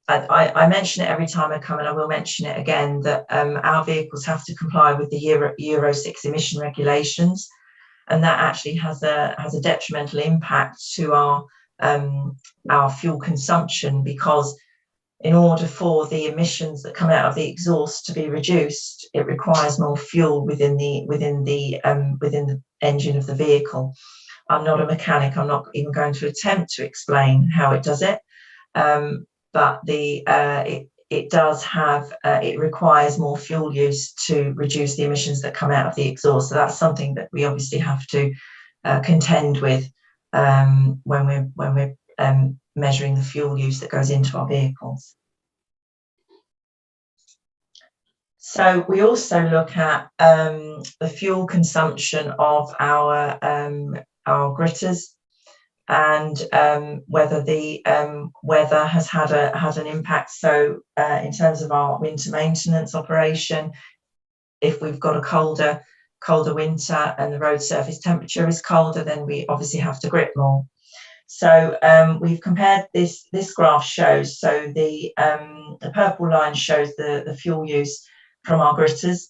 [SPEAKER 21] I mention it every time I come, and I will mention it again, that our vehicles have to comply with the Euro 6 emission regulations, and that actually has a detrimental impact to our fuel consumption, because in order for the emissions that come out of the exhaust to be reduced, it requires more fuel within the engine of the vehicle. I'm not a mechanic. I'm not even going to attempt to explain how it does it, but it does have it requires more fuel use to reduce the emissions that come out of the exhaust. So that's something that we obviously have to contend with when we're measuring the fuel use that goes into our vehicles. So we also look at the fuel consumption of our gritters, and whether the weather has had an impact. So in terms of our winter maintenance operation, if we've got a colder winter and the road surface temperature is colder, then we obviously have to grit more. So we've compared this graph shows, so the purple line shows the fuel use from our gritters,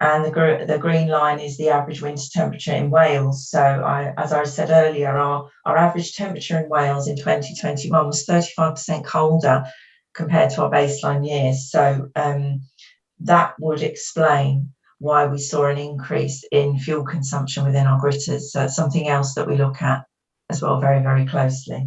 [SPEAKER 21] and the green line is the average winter temperature in Wales. So as I said earlier, our average temperature in Wales in 2021 was 35% colder compared to our baseline years. So that would explain why we saw an increase in fuel consumption within our gritters. So it's something else that we look at as well very, very closely.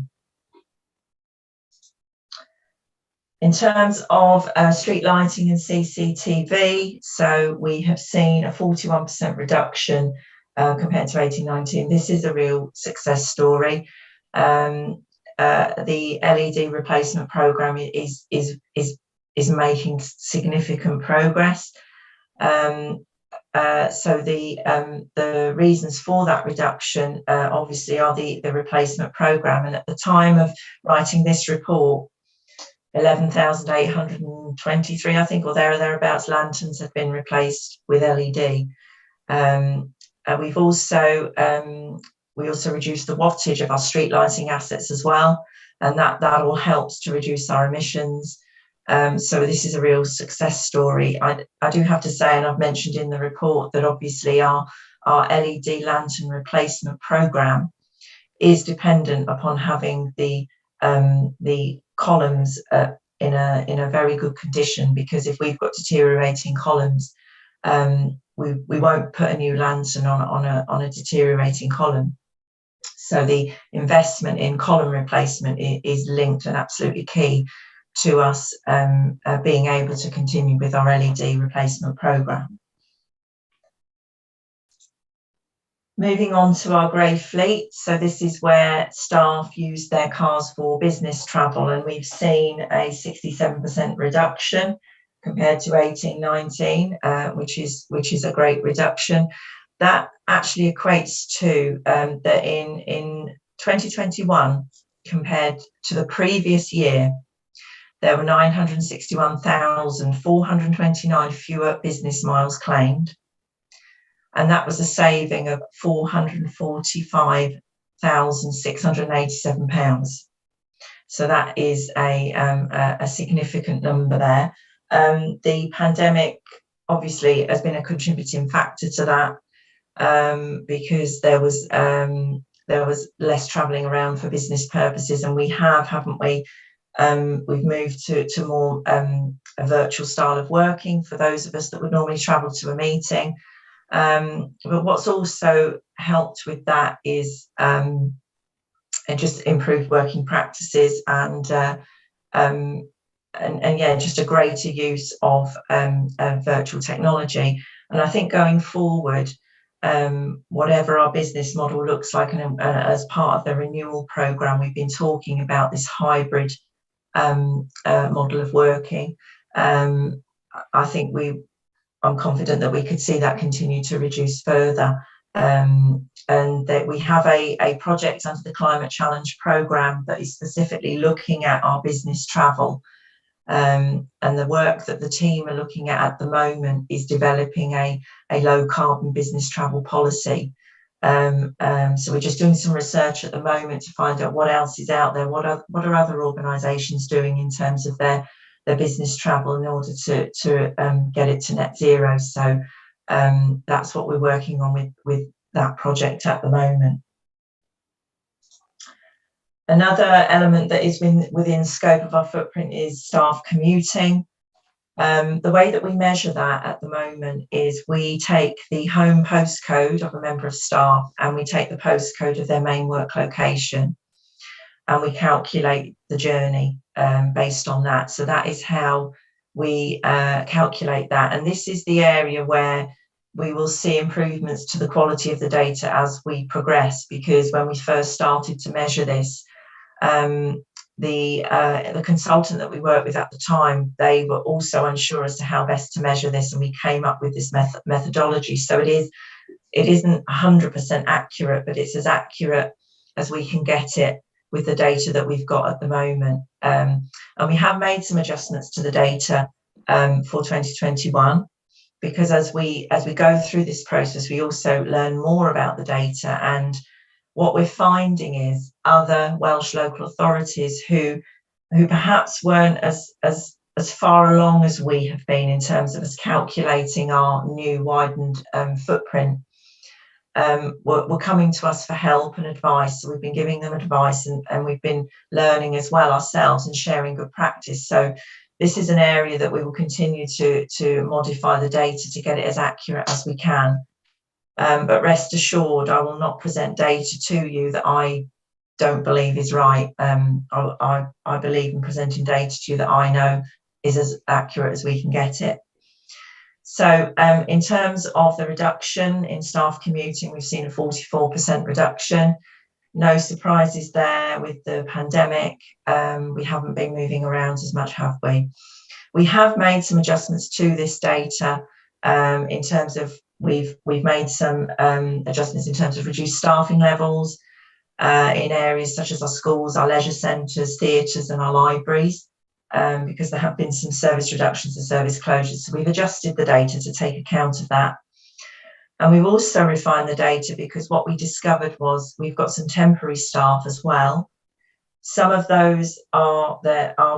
[SPEAKER 21] In terms of street lighting and CCTV, so we have seen a 41% reduction compared to 18-19. This is a real success story. The LED replacement program is making significant progress. So the reasons for that reduction obviously are the replacement program, and at the time of writing this report, 11,823, I think, or thereabouts, lanterns have been replaced with LED. We also reduced the wattage of our street lighting assets as well, and that all helps to reduce our emissions. So this is a real success story. I do have to say, and I've mentioned in the report, that obviously our LED lantern replacement programme is dependent upon having the columns in a very good condition, because if we've got deteriorating columns, we won't put a new lantern on a deteriorating column. So the investment in column replacement is linked and absolutely key to us being able to continue with our LED replacement programme. Moving on to our grey fleet. So this is where staff use their cars for business travel, and we've seen a 67% reduction compared to 18-19, which is a great reduction. That actually equates to that in 2021, compared to the previous year, there were 961,429 fewer business miles claimed. And that was a saving of £445,687. So that is a significant number there. The pandemic obviously has been a contributing factor to that, because there was less travelling around for business purposes, and we have, haven't we? We've moved to more a virtual style of working for those of us that would normally travel to a meeting. But what's also helped with that is just improved working practices and yeah, just a greater use of virtual technology. And I think going forward, whatever our business model looks like, and as part of the renewal programme, we've been talking about this hybrid model of working. I think I'm confident that we could see that continue to reduce further, and that we have a project under the Climate Challenge programme that is specifically looking at our business travel, and the work that the team are looking at the moment is developing a low carbon business travel policy. So we're just doing some research at the moment to find out what else is out there, what are other organisations doing in terms of their business travel in order to get it to net zero. So that's what we're working on with that project at the moment. Another element that is within scope of our footprint is staff commuting. The way that we measure that at the moment is we take the home postcode of a member of staff and we take the postcode of their main work location, and we calculate the journey based on that. So that is how we calculate that. And this is the area where we will see improvements to the quality of the data as we progress, because when we first started to measure this, the consultant that we worked with at the time, they were also unsure as to how best to measure this, and we came up with this methodology. So it isn't 100% accurate, but it's as accurate as we can get it with the data that we've got at the moment. And we have made some adjustments to the data for 2021, because as we go through this process, we also learn more about the data. And what we're finding is other Welsh local authorities who perhaps weren't as far along as we have been in terms of us calculating our new widened footprint, were coming to us for help and advice. So we've been giving them advice, and we've been learning as well ourselves and sharing good practice. So this is an area that we will continue to modify the data to get it as accurate as we can. But rest assured, I will not present data to you that I don't believe is right. I believe in presenting data to you that I know is as accurate as we can get it. So in terms of the reduction in staff commuting, we've seen a 44% reduction. No surprises there with the pandemic. We haven't been moving around as much, have we? We have made some adjustments to this data in terms of we've made some adjustments in terms of reduced staffing levels in areas such as our schools, our leisure centres, theatres and our libraries, because there have been some service reductions and service closures. So we've adjusted the data to take account of that. And we've also refined the data because what we discovered was we've got some temporary staff as well. Some of those are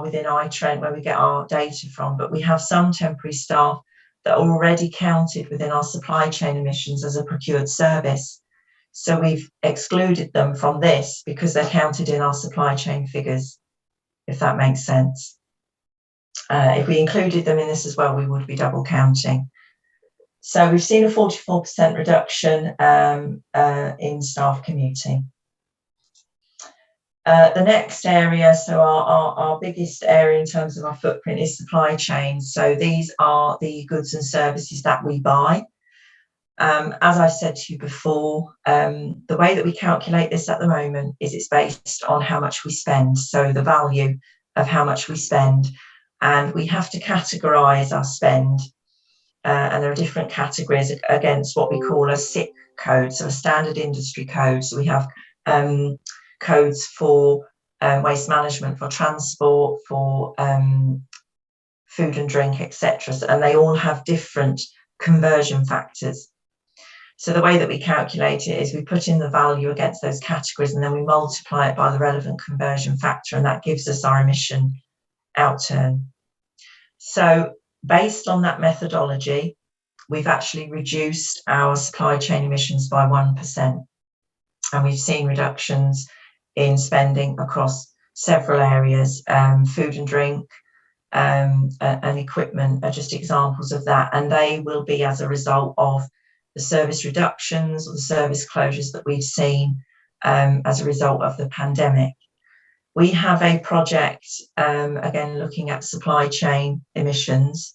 [SPEAKER 21] within iTrent, where we get our data from, but we have some temporary staff that are already counted within our supply chain emissions as a procured service. So we've excluded them from this because they're counted in our supply chain figures, if that makes sense. If we included them in this as well, we would be double counting. So we've seen a 44% reduction in staff commuting. The next area, so our biggest area in terms of our footprint, is supply chain. So these are the goods and services that we buy. As I've said to you before, the way that we calculate this at the moment is it's based on how much we spend, so the value of how much we spend, and we have to categorise our spend, and there are different categories against what we call a SIC code, so a standard industry code. So we have codes for waste management, for transport, for food and drink, etc. And they all have different conversion factors. So the way that we calculate it is we put in the value against those categories, and then we multiply it by the relevant conversion factor, and that gives us our emission outturn. So based on that methodology, we've actually reduced our supply chain emissions by 1%. And we've seen reductions in spending across several areas. Food and drink and equipment are just examples of that. And they will be as a result of the service reductions or the service closures that we've seen as a result of the pandemic. We have a project, again, looking at supply chain emissions.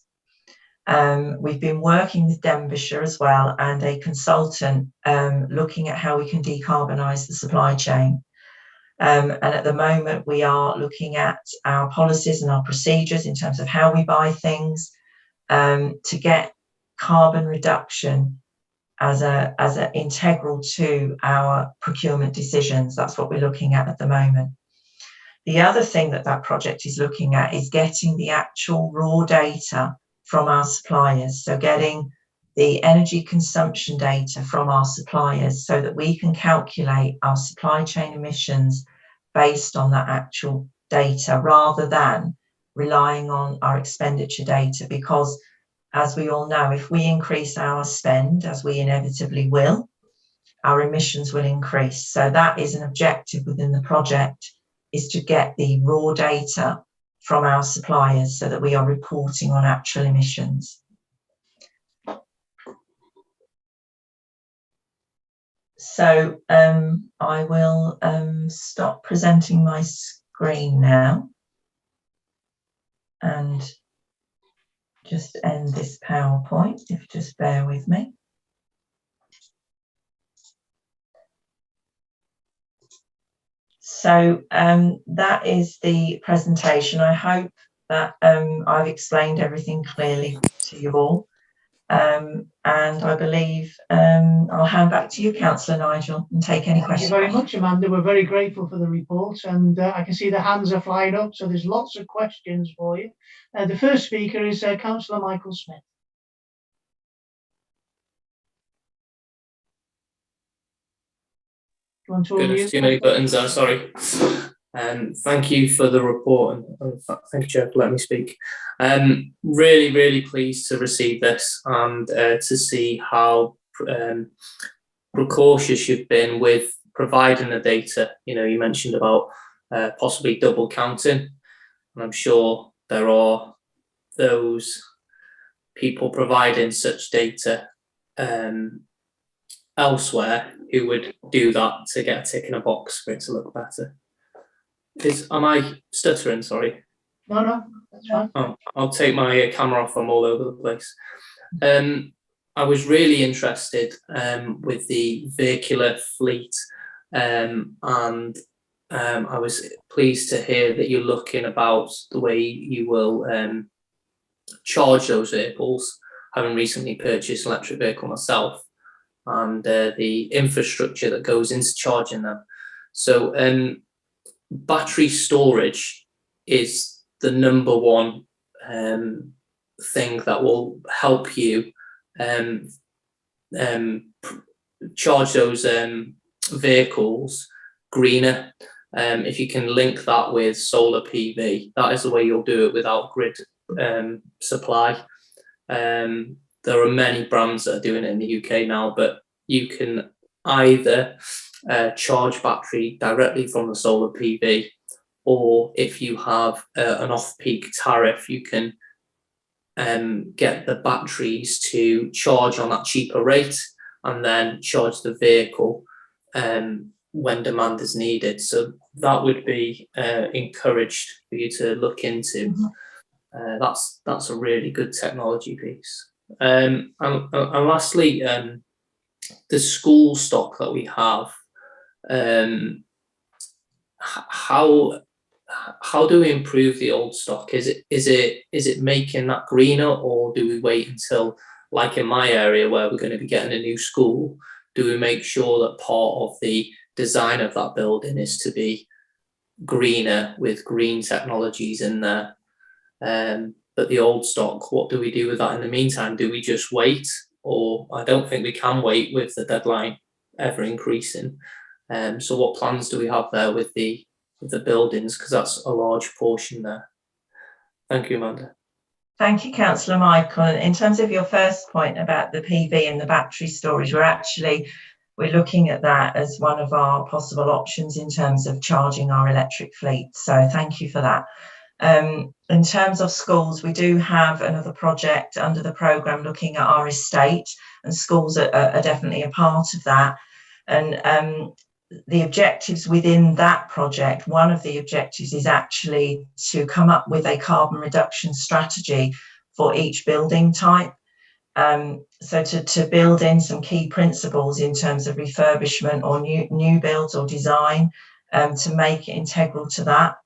[SPEAKER 21] We've been working with Denbighshire as well, and a consultant looking at how we can decarbonise the supply chain. And at the moment, we are looking at our policies and our procedures in terms of how we buy things to get carbon reduction as an integral to our procurement decisions. That's what we're looking at the moment. The other thing that project is looking at is getting the actual raw data from our suppliers. So getting the energy consumption data from our suppliers so that we can calculate our supply chain emissions based on that actual data, rather than relying on our expenditure data. Because as we all know, if we increase our spend, as we inevitably will, our emissions will increase. So that is an objective within the project, is to get the raw data from our suppliers so that we are reporting on actual emissions. So I will stop presenting my screen now and just end this PowerPoint, if just bear with me. So that is the presentation. I hope that I've explained everything clearly to you all. And I believe I'll hand back to you, Councillor Nigel, and take any questions.
[SPEAKER 2] Thank you very much, Amanda. We're very grateful for the report, and I can see the hands are flying up, so there's lots of questions for you. The first speaker is Councillor Michael Smith.
[SPEAKER 18] Goodness, too many buttons there, sorry. Thank you for the report, and thank you, Chair, for letting me speak. Really, really pleased to receive this and to see how precautious you've been with providing the data. You know, you mentioned about possibly double counting, and I'm sure there are those people providing such data elsewhere who would do that to get a tick in a box for it to look better. Am I stuttering? Sorry.
[SPEAKER 2] No, that's fine.
[SPEAKER 18] Oh, I'll take my camera off. I'm all over the place. I was really interested with the vehicular fleet, and I was pleased to hear that you're looking about the way you will charge those vehicles, having recently purchased an electric vehicle myself, and the infrastructure that goes into charging them. So battery storage is the number one thing that will help you charge those vehicles greener. If you can link that with solar PV, that is the way you'll do it without grid supply. There are many brands that are doing it in the UK now, but you can either charge battery directly from the solar PV, or if you have an off-peak tariff, you can get the batteries to charge on that cheaper rate and then charge the vehicle when demand is needed. So that would be encouraged for you to look into. That's a really good technology piece. And lastly, the school stock that we have, how do we improve the old stock? Is it making that greener, or do we wait until, like in my area where we're going to be getting a new school, do we make sure that part of the design of that building is to be greener with green technologies in there? But the old stock, what do we do with that in the meantime? Do we just wait? Or I don't think we can wait with the deadline ever increasing. So what plans do we have there with the buildings? Because that's a large portion there. Thank you, Amanda.
[SPEAKER 21] Thank you, Councillor Michael. In terms of your first point about the PV and the battery storage, we're looking at that as one of our possible options in terms of charging our electric fleet. So thank you for that. In terms of schools, we do have another project under the programme looking at our estate, and schools are definitely a part of that. And the objectives within that project, one of the objectives is actually to come up with a carbon reduction strategy for each building type. So to build in some key principles in terms of refurbishment or new builds or design, to make it integral to that.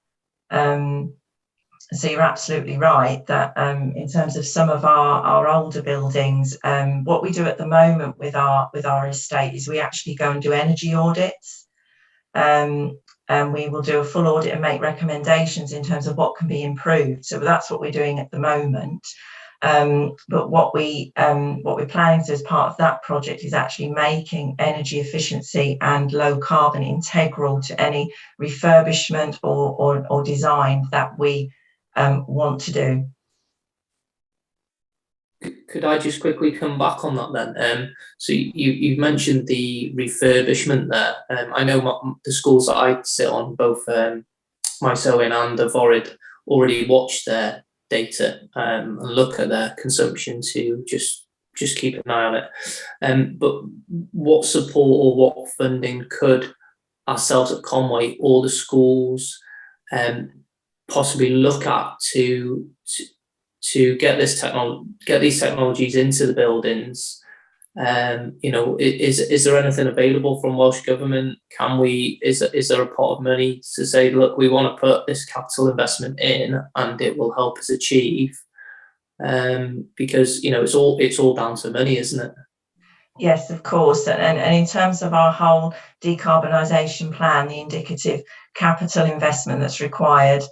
[SPEAKER 21] So you're absolutely right that in terms of some of our older buildings, what we do at the moment with our estate is we actually go and do energy audits, and we will do a full audit and make recommendations in terms of what can be improved. So that's what we're doing at the moment. But what we're planning to, as part of that project, is actually making energy efficiency and low carbon integral to any refurbishment or design that we want to do.
[SPEAKER 18] Could I just quickly come back on that then? So you've mentioned the refurbishment there. I know the schools that I sit on, both Mysowen and Avorid, already watch their data and look at their consumption to just keep an eye on it. But what support or what funding could ourselves at Conway or the schools possibly look at to get these technologies into the buildings? Is there anything available from Welsh Government? Is there a pot of money to say, look, we want to put this capital investment in and it will help us achieve? Because it's all down to money, isn't it?
[SPEAKER 21] Yes, of course. And in terms of our whole decarbonisation plan, the indicative capital investment that's required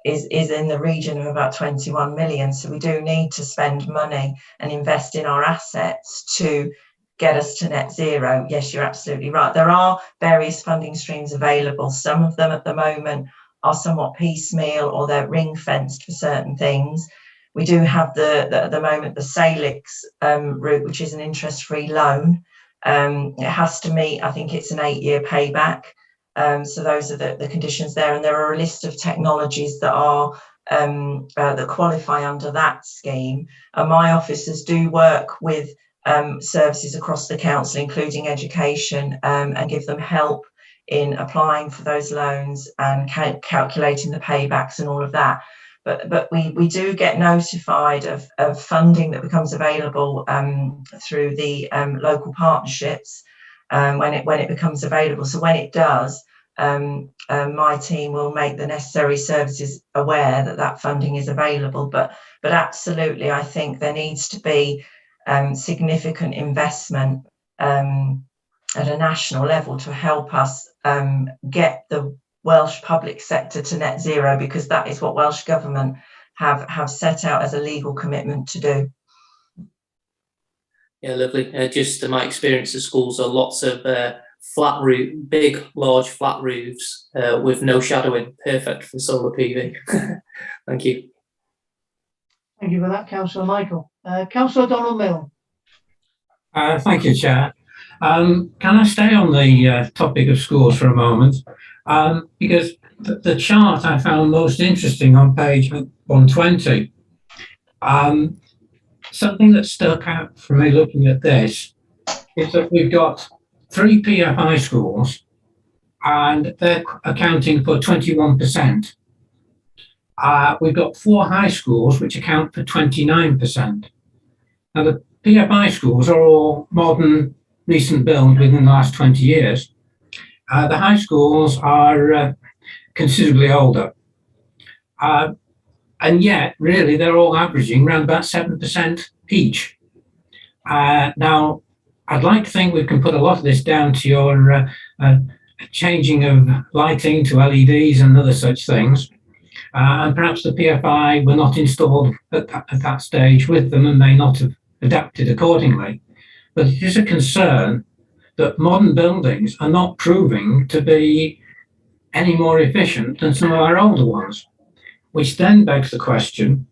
[SPEAKER 21] is in the region of about 21 million. So we do need to spend money and invest in our assets to get us to net zero. Yes, you're absolutely right. There are various funding streams available. Some of them at the moment are somewhat piecemeal, or they're ring fenced for certain things. We do have at the moment the Salix route, which is an interest-free loan. It has to meet, I think it's an 8-year payback. So those are the conditions there, and there are a list of technologies that are that qualify under that scheme. And my officers do work with services across the council, including education, and give them help in applying for those loans and calculating the paybacks and all of that. But we do get notified of funding that becomes available through the local partnerships when it becomes available. So when it does, my team will make the necessary services aware that funding is available. But absolutely, I think there needs to be significant investment at a national level to help us get the Welsh public sector to net zero, because that is what Welsh Government have set out as a legal commitment to do.
[SPEAKER 18] Yeah, lovely. Just my experience of schools are lots of flat roof, big, large flat roofs with no shadowing, perfect for solar PV. Thank you.
[SPEAKER 2] Thank you for that, Councillor Michael. Councillor Donald Mill.
[SPEAKER 16] Thank you, Chair. Can I stay on the topic of schools for a moment? Because the chart I found most interesting on page 120, something that stuck out for me looking at this is that we've got 3 PFI schools and they're accounting for 21%. We've got 4 high schools which account for 29%. Now the PFI schools are all modern, recent build within the last 20 years. The high schools are considerably older. And yet, really, they're all averaging around about 7% each. Now, I'd like to think we can put a lot of this down to your changing of lighting to LEDs and other such things. And perhaps the PFI were not installed at that stage with them and may not have adapted accordingly. But it is a concern that modern buildings are not proving to be any more efficient than some of our older ones, which then begs the question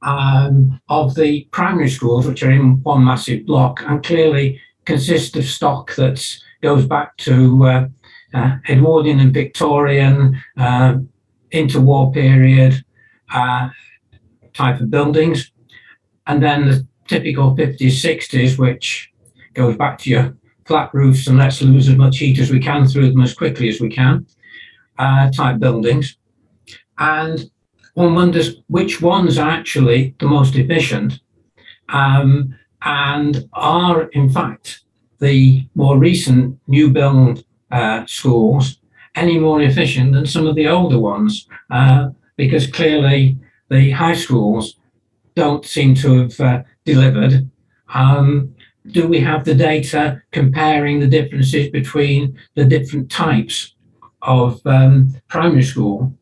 [SPEAKER 16] of the primary schools, which are in one massive block and clearly consist of stock that goes back to Edwardian and Victorian, interwar period type of buildings, and then the typical 50s, 60s, which goes back to your flat roofs and let's lose as much heat as we can through them as quickly as we can, type buildings. And one wonders which ones are actually the most efficient, and are in fact the more recent new build schools any more efficient than some of the older ones, because clearly the high schools don't seem to have delivered. Do we have the data comparing the differences between the different types of primary school?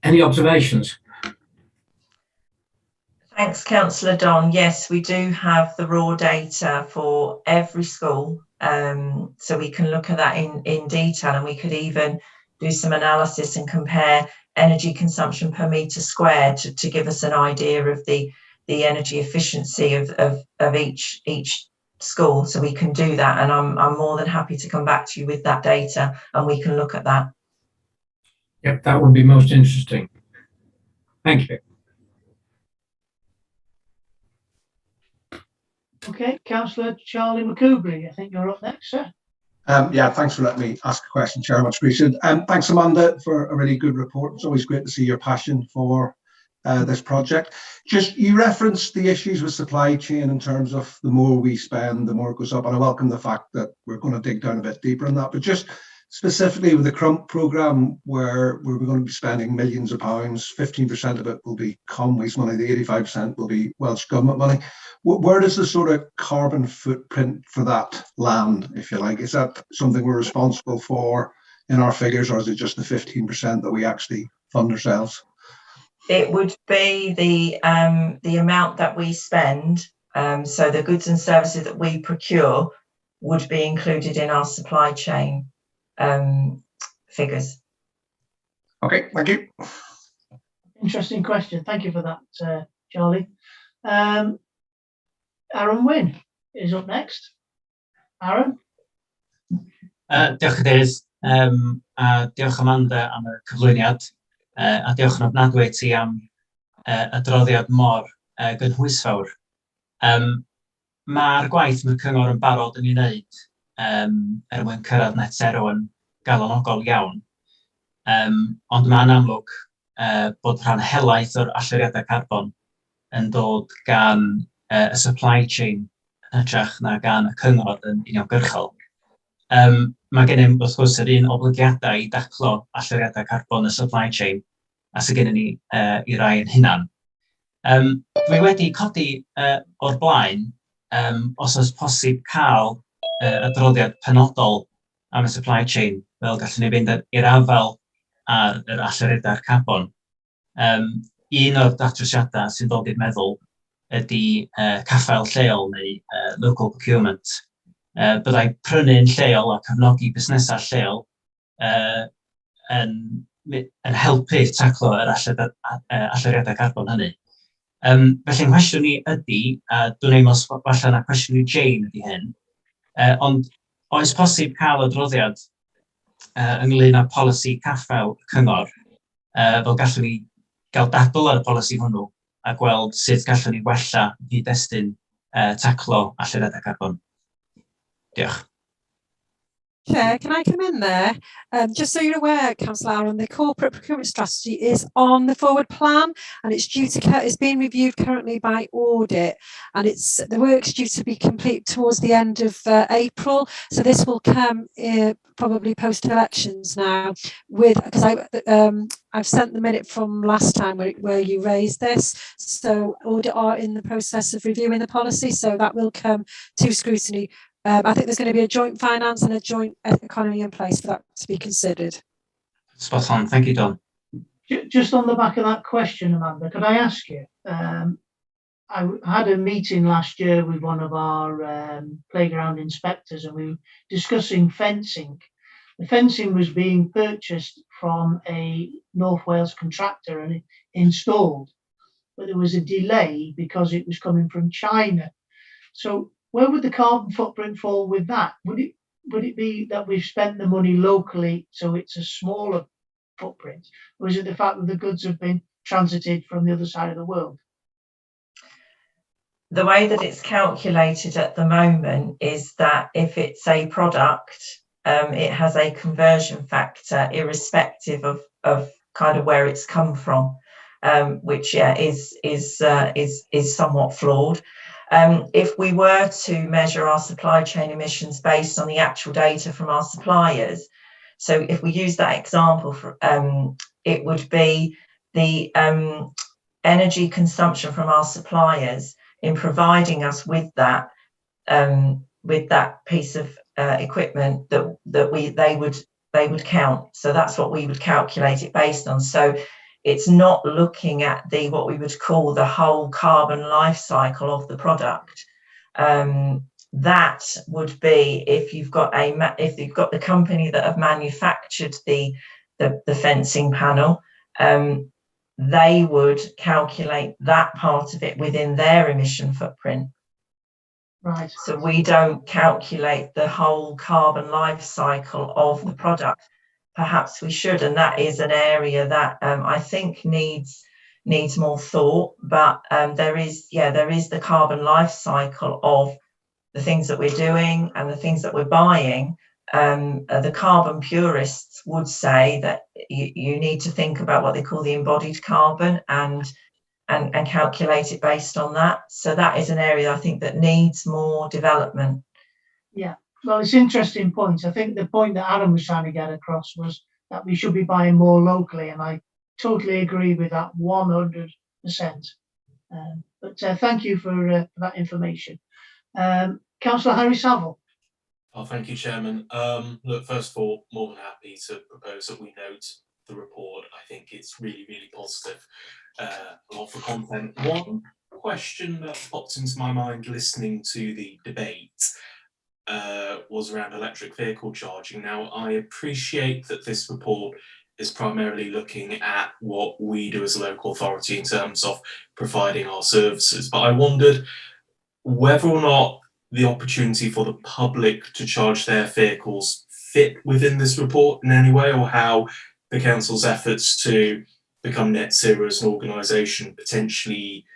[SPEAKER 16] Any observations?
[SPEAKER 21] Thanks, Councillor Don. Yes, we do have the raw data for every school, so we can look at that in detail, and we could even do some analysis and compare energy consumption per metre squared to give us an idea of the energy efficiency of each school. So we can do that, and I'm more than happy to come back to you with that data and we can look at that.
[SPEAKER 16] Yep, that would be most interesting. Thank you.
[SPEAKER 2] Okay, Councillor Charlie McCoubry, I think you're up next, sir.
[SPEAKER 7] Yeah, thanks for letting me ask a question, Chair. Much appreciated. Thanks, Amanda, for a really good report. It's always great to see your passion for this project. Just, you referenced the issues with supply chain in terms of the more we spend, the more it goes up. And I welcome the fact that we're going to dig down a bit deeper on that. But just specifically with the Crump programme, where we're going to be spending millions of pounds, 15% of it will be Conway's money, the 85% will be Welsh Government money. Where does the sort of carbon footprint for that land, if you like? Is that something we're responsible for in our figures, or is it just the 15% that we actually fund ourselves?
[SPEAKER 21] It would be the amount that we spend, so the goods and services that we procure would be included in our supply chain figures.
[SPEAKER 7] Okay, thank you.
[SPEAKER 2] Interesting question. Thank you for that, Charlie. Aaron Wynne is up next. Aaron?
[SPEAKER 11] Diolch Cadeirydd, a diolch Amanda am y cyflwyniad, a diolch yn ofnadwy ti am adroddiad mor gynhwysfawr. Mae'r gwaith mae'r cyngor yn barod yn ei wneud mwyn cyrraedd net zero yn galonogol iawn, ond mae'n amlwg bod rhan helaeth o'r allyriadau carbon yn dod gan y supply chain yn hytrach na gan y cyngor yn uniongyrchol. Mae gennym wrth gwrs yr un oblygiadau i daclo allyriadau carbon y supply chain a sydd gennym ni i rai yn hunan. Dwi wedi codi o'r blaen os oes posib cael adroddiad penodol am y supply chain, fel gallwn ni fynd i'r afel ar yr allyriadau'r carbon. Un o'r datrysiadau sy'n dod i'r meddwl ydy caffael lleol neu local procurement. byddai prynu'n lleol a cefnogi busnesau lleol yn helpu taclo yr alluriadau carbon hynny. Felly'n nghwestiwn i ydy, a dwi'n ei mos falle na cwestiwn i Jane ydy hyn, ond oes posib cael adroddiad ynglyn â polisi caffel y cyngor, fel gallwn ni gael dadl ar y polisi hwnnw a gweld sut gallwn ni wella cyd-destun taclo alluriadau carbon. Diolch.
[SPEAKER 4] Chair, can I come in there? Just so you're aware, Councillor Aaron, the corporate procurement strategy is on the forward plan, and it's due to it's being reviewed currently by audit, and the work's due to be complete towards the end of April. So this will come probably post elections now, because I've sent the minute from last time where you raised this. So audit are in the process of reviewing the policy, so that will come to scrutiny. I think there's going to be a joint finance and a joint economy in place for that to be considered.
[SPEAKER 11] Spot on. Thank you, Don.
[SPEAKER 2] Just on the back of that question, Amanda, could I ask you? I had a meeting last year with one of our playground inspectors, and we were discussing fencing. The fencing was being purchased from a North Wales contractor and installed, but there was a delay because it was coming from China. So where would the carbon footprint fall with that? Would it be that we've spent the money locally, so it's a smaller footprint, or is it the fact that the goods have been transited from the other side of the world?
[SPEAKER 21] The way that it's calculated at the moment is that if it's a product, it has a conversion factor irrespective of kind of where it's come from, which is somewhat flawed. If we were to measure our supply chain emissions based on the actual data from our suppliers, so if we use that example, it would be the energy consumption from our suppliers in providing us with that piece of equipment that they would count. So that's what we would calculate it based on. So it's not looking at what we would call the whole carbon life cycle of the product. That would be if you've got the company that have manufactured the fencing panel, they would calculate that part of it within their emission footprint.
[SPEAKER 2] Right.
[SPEAKER 21] So we don't calculate the whole carbon life cycle of the product. Perhaps we should, and that is an area that I think needs more thought. But there is the carbon life cycle of the things that we're doing and the things that we're buying. The carbon purists would say that you need to think about what they call the embodied carbon and calculate it based on that. So that is an area I think that needs more development.
[SPEAKER 2] Yeah. Well, it's an interesting point. I think the point that Adam was trying to get across was that we should be buying more locally, and I totally agree with that 100%. But thank you for that information. Councillor Harry Saville.
[SPEAKER 15] Oh, thank you, Chairman. Look, first of all, more than happy to propose that we note the report. I think it's really, really positive. A lot for content. One question that popped into my mind listening to the debate was around electric vehicle charging. Now, I appreciate that this report is primarily looking at what we do as a local authority in terms of providing our services, but I wondered whether or not the opportunity for the public to charge their vehicles fit within this report in any way, or how the council's efforts to become net zero as an organisation potentially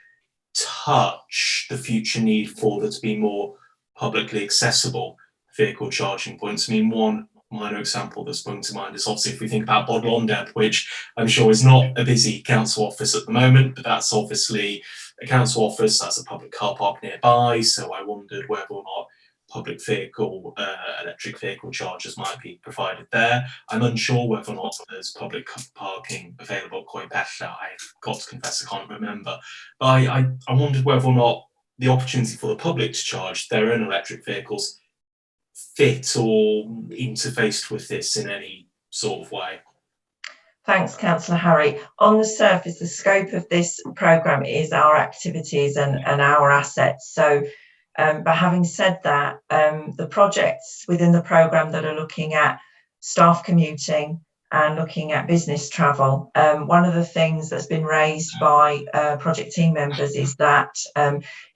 [SPEAKER 15] touch the future need for there to be more publicly accessible vehicle charging points. I mean, one minor example that's sprung to mind is obviously if we think about Bodlondeb, which I'm sure is not a busy council office at the moment, but that's obviously a council office, that's a public car park nearby. So I wondered whether or not public vehicle, electric vehicle chargers might be provided there. I'm unsure whether or not there's public parking available at Coipella. I've got to confess I can't remember. But I wondered whether or not the opportunity for the public to charge their own electric vehicles fit or interfaced with this in any sort of way.
[SPEAKER 21] Thanks, Councillor Harry. On the surface, the scope of this programme is our activities and our assets. So But having said that, the projects within the programme that are looking at staff commuting and looking at business travel, one of the things that's been raised by project team members is that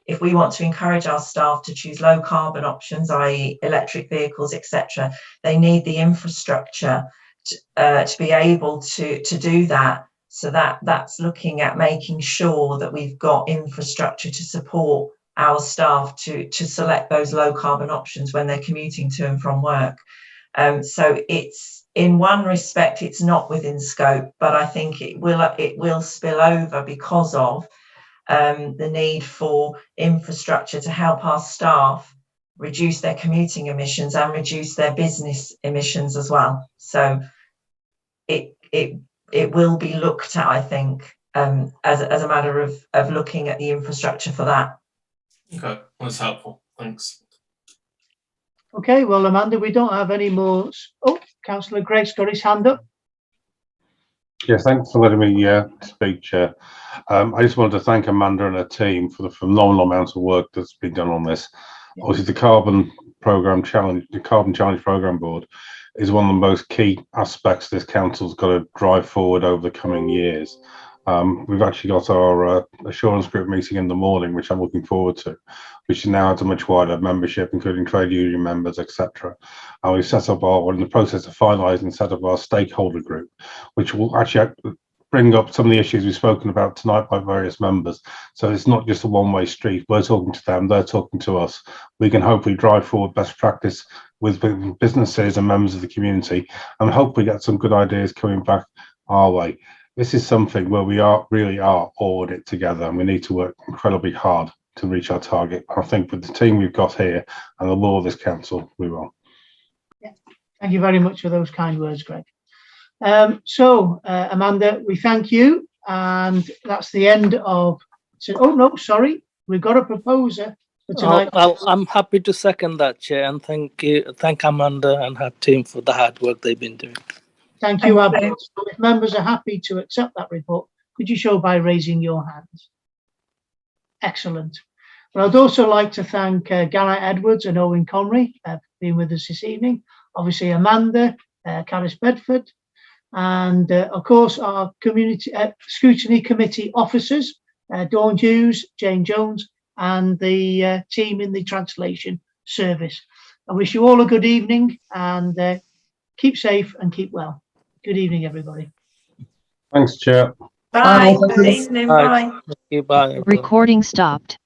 [SPEAKER 21] if we want to encourage our staff to choose low carbon options, i.e. electric vehicles, etc., they need the infrastructure to be able to do that. So that's looking at making sure that we've got infrastructure to support our staff to select those low carbon options when they're commuting to and from work. So it's, in one respect, it's not within scope, but I think it will spill over because of the need for infrastructure to help our staff reduce their commuting emissions and reduce their business emissions as well. So it will be looked at, I think, as a matter of looking at the infrastructure for that.
[SPEAKER 15] Okay, that's helpful. Thanks.
[SPEAKER 2] Okay, well, Amanda, we don't have any more. Oh, Councillor Greg's got his hand up.
[SPEAKER 5] Yeah, thanks for letting me speak, Chair. I just wanted to thank Amanda and her team for the phenomenal amount of work that's been done on this. Obviously, the Carbon Challenge Programme Board is one of the most key aspects this council's got to drive forward over the coming years. We've actually got our assurance group meeting in the morning, which I'm looking forward to, which now has a much wider membership, including trade union members, etc. And we've set up we're in the process of finalising set up our stakeholder group, which will actually bring up some of the issues we've spoken about tonight by various members. So it's not just a one-way street. We're talking to them, they're talking to us. We can hopefully drive forward best practice with businesses and members of the community, and hopefully get some good ideas coming back our way. This is something where we really are all in it together, and we need to work incredibly hard to reach our target. I think with the team we've got here and the law of this council, we will.
[SPEAKER 2] Yeah. Thank you very much for those kind words, Greg. Amanda, we thank you, and that's the end of. Oh no, sorry, we've got a proposer for tonight.
[SPEAKER 3] I'm happy to second that, Chair, and thank Amanda and her team for the hard work they've been doing.
[SPEAKER 2] Thank you, Abby. So if members are happy to accept that report, could you show by raising your hands? Excellent. Well, I'd also like to thank Garrett Edwards and Owen Conry for being with us this evening. Obviously, Amanda, Caris Bedford, and of course our community scrutiny committee officers, Dawn Hughes, Jane Jones, and the team in the translation service. I wish you all a good evening, and keep safe and keep well. Good evening, everybody.
[SPEAKER 5] Thanks, Chair.
[SPEAKER 21] Bye. Good evening. Bye.
[SPEAKER 3] Thank you. Bye.
[SPEAKER 10] Recording stopped.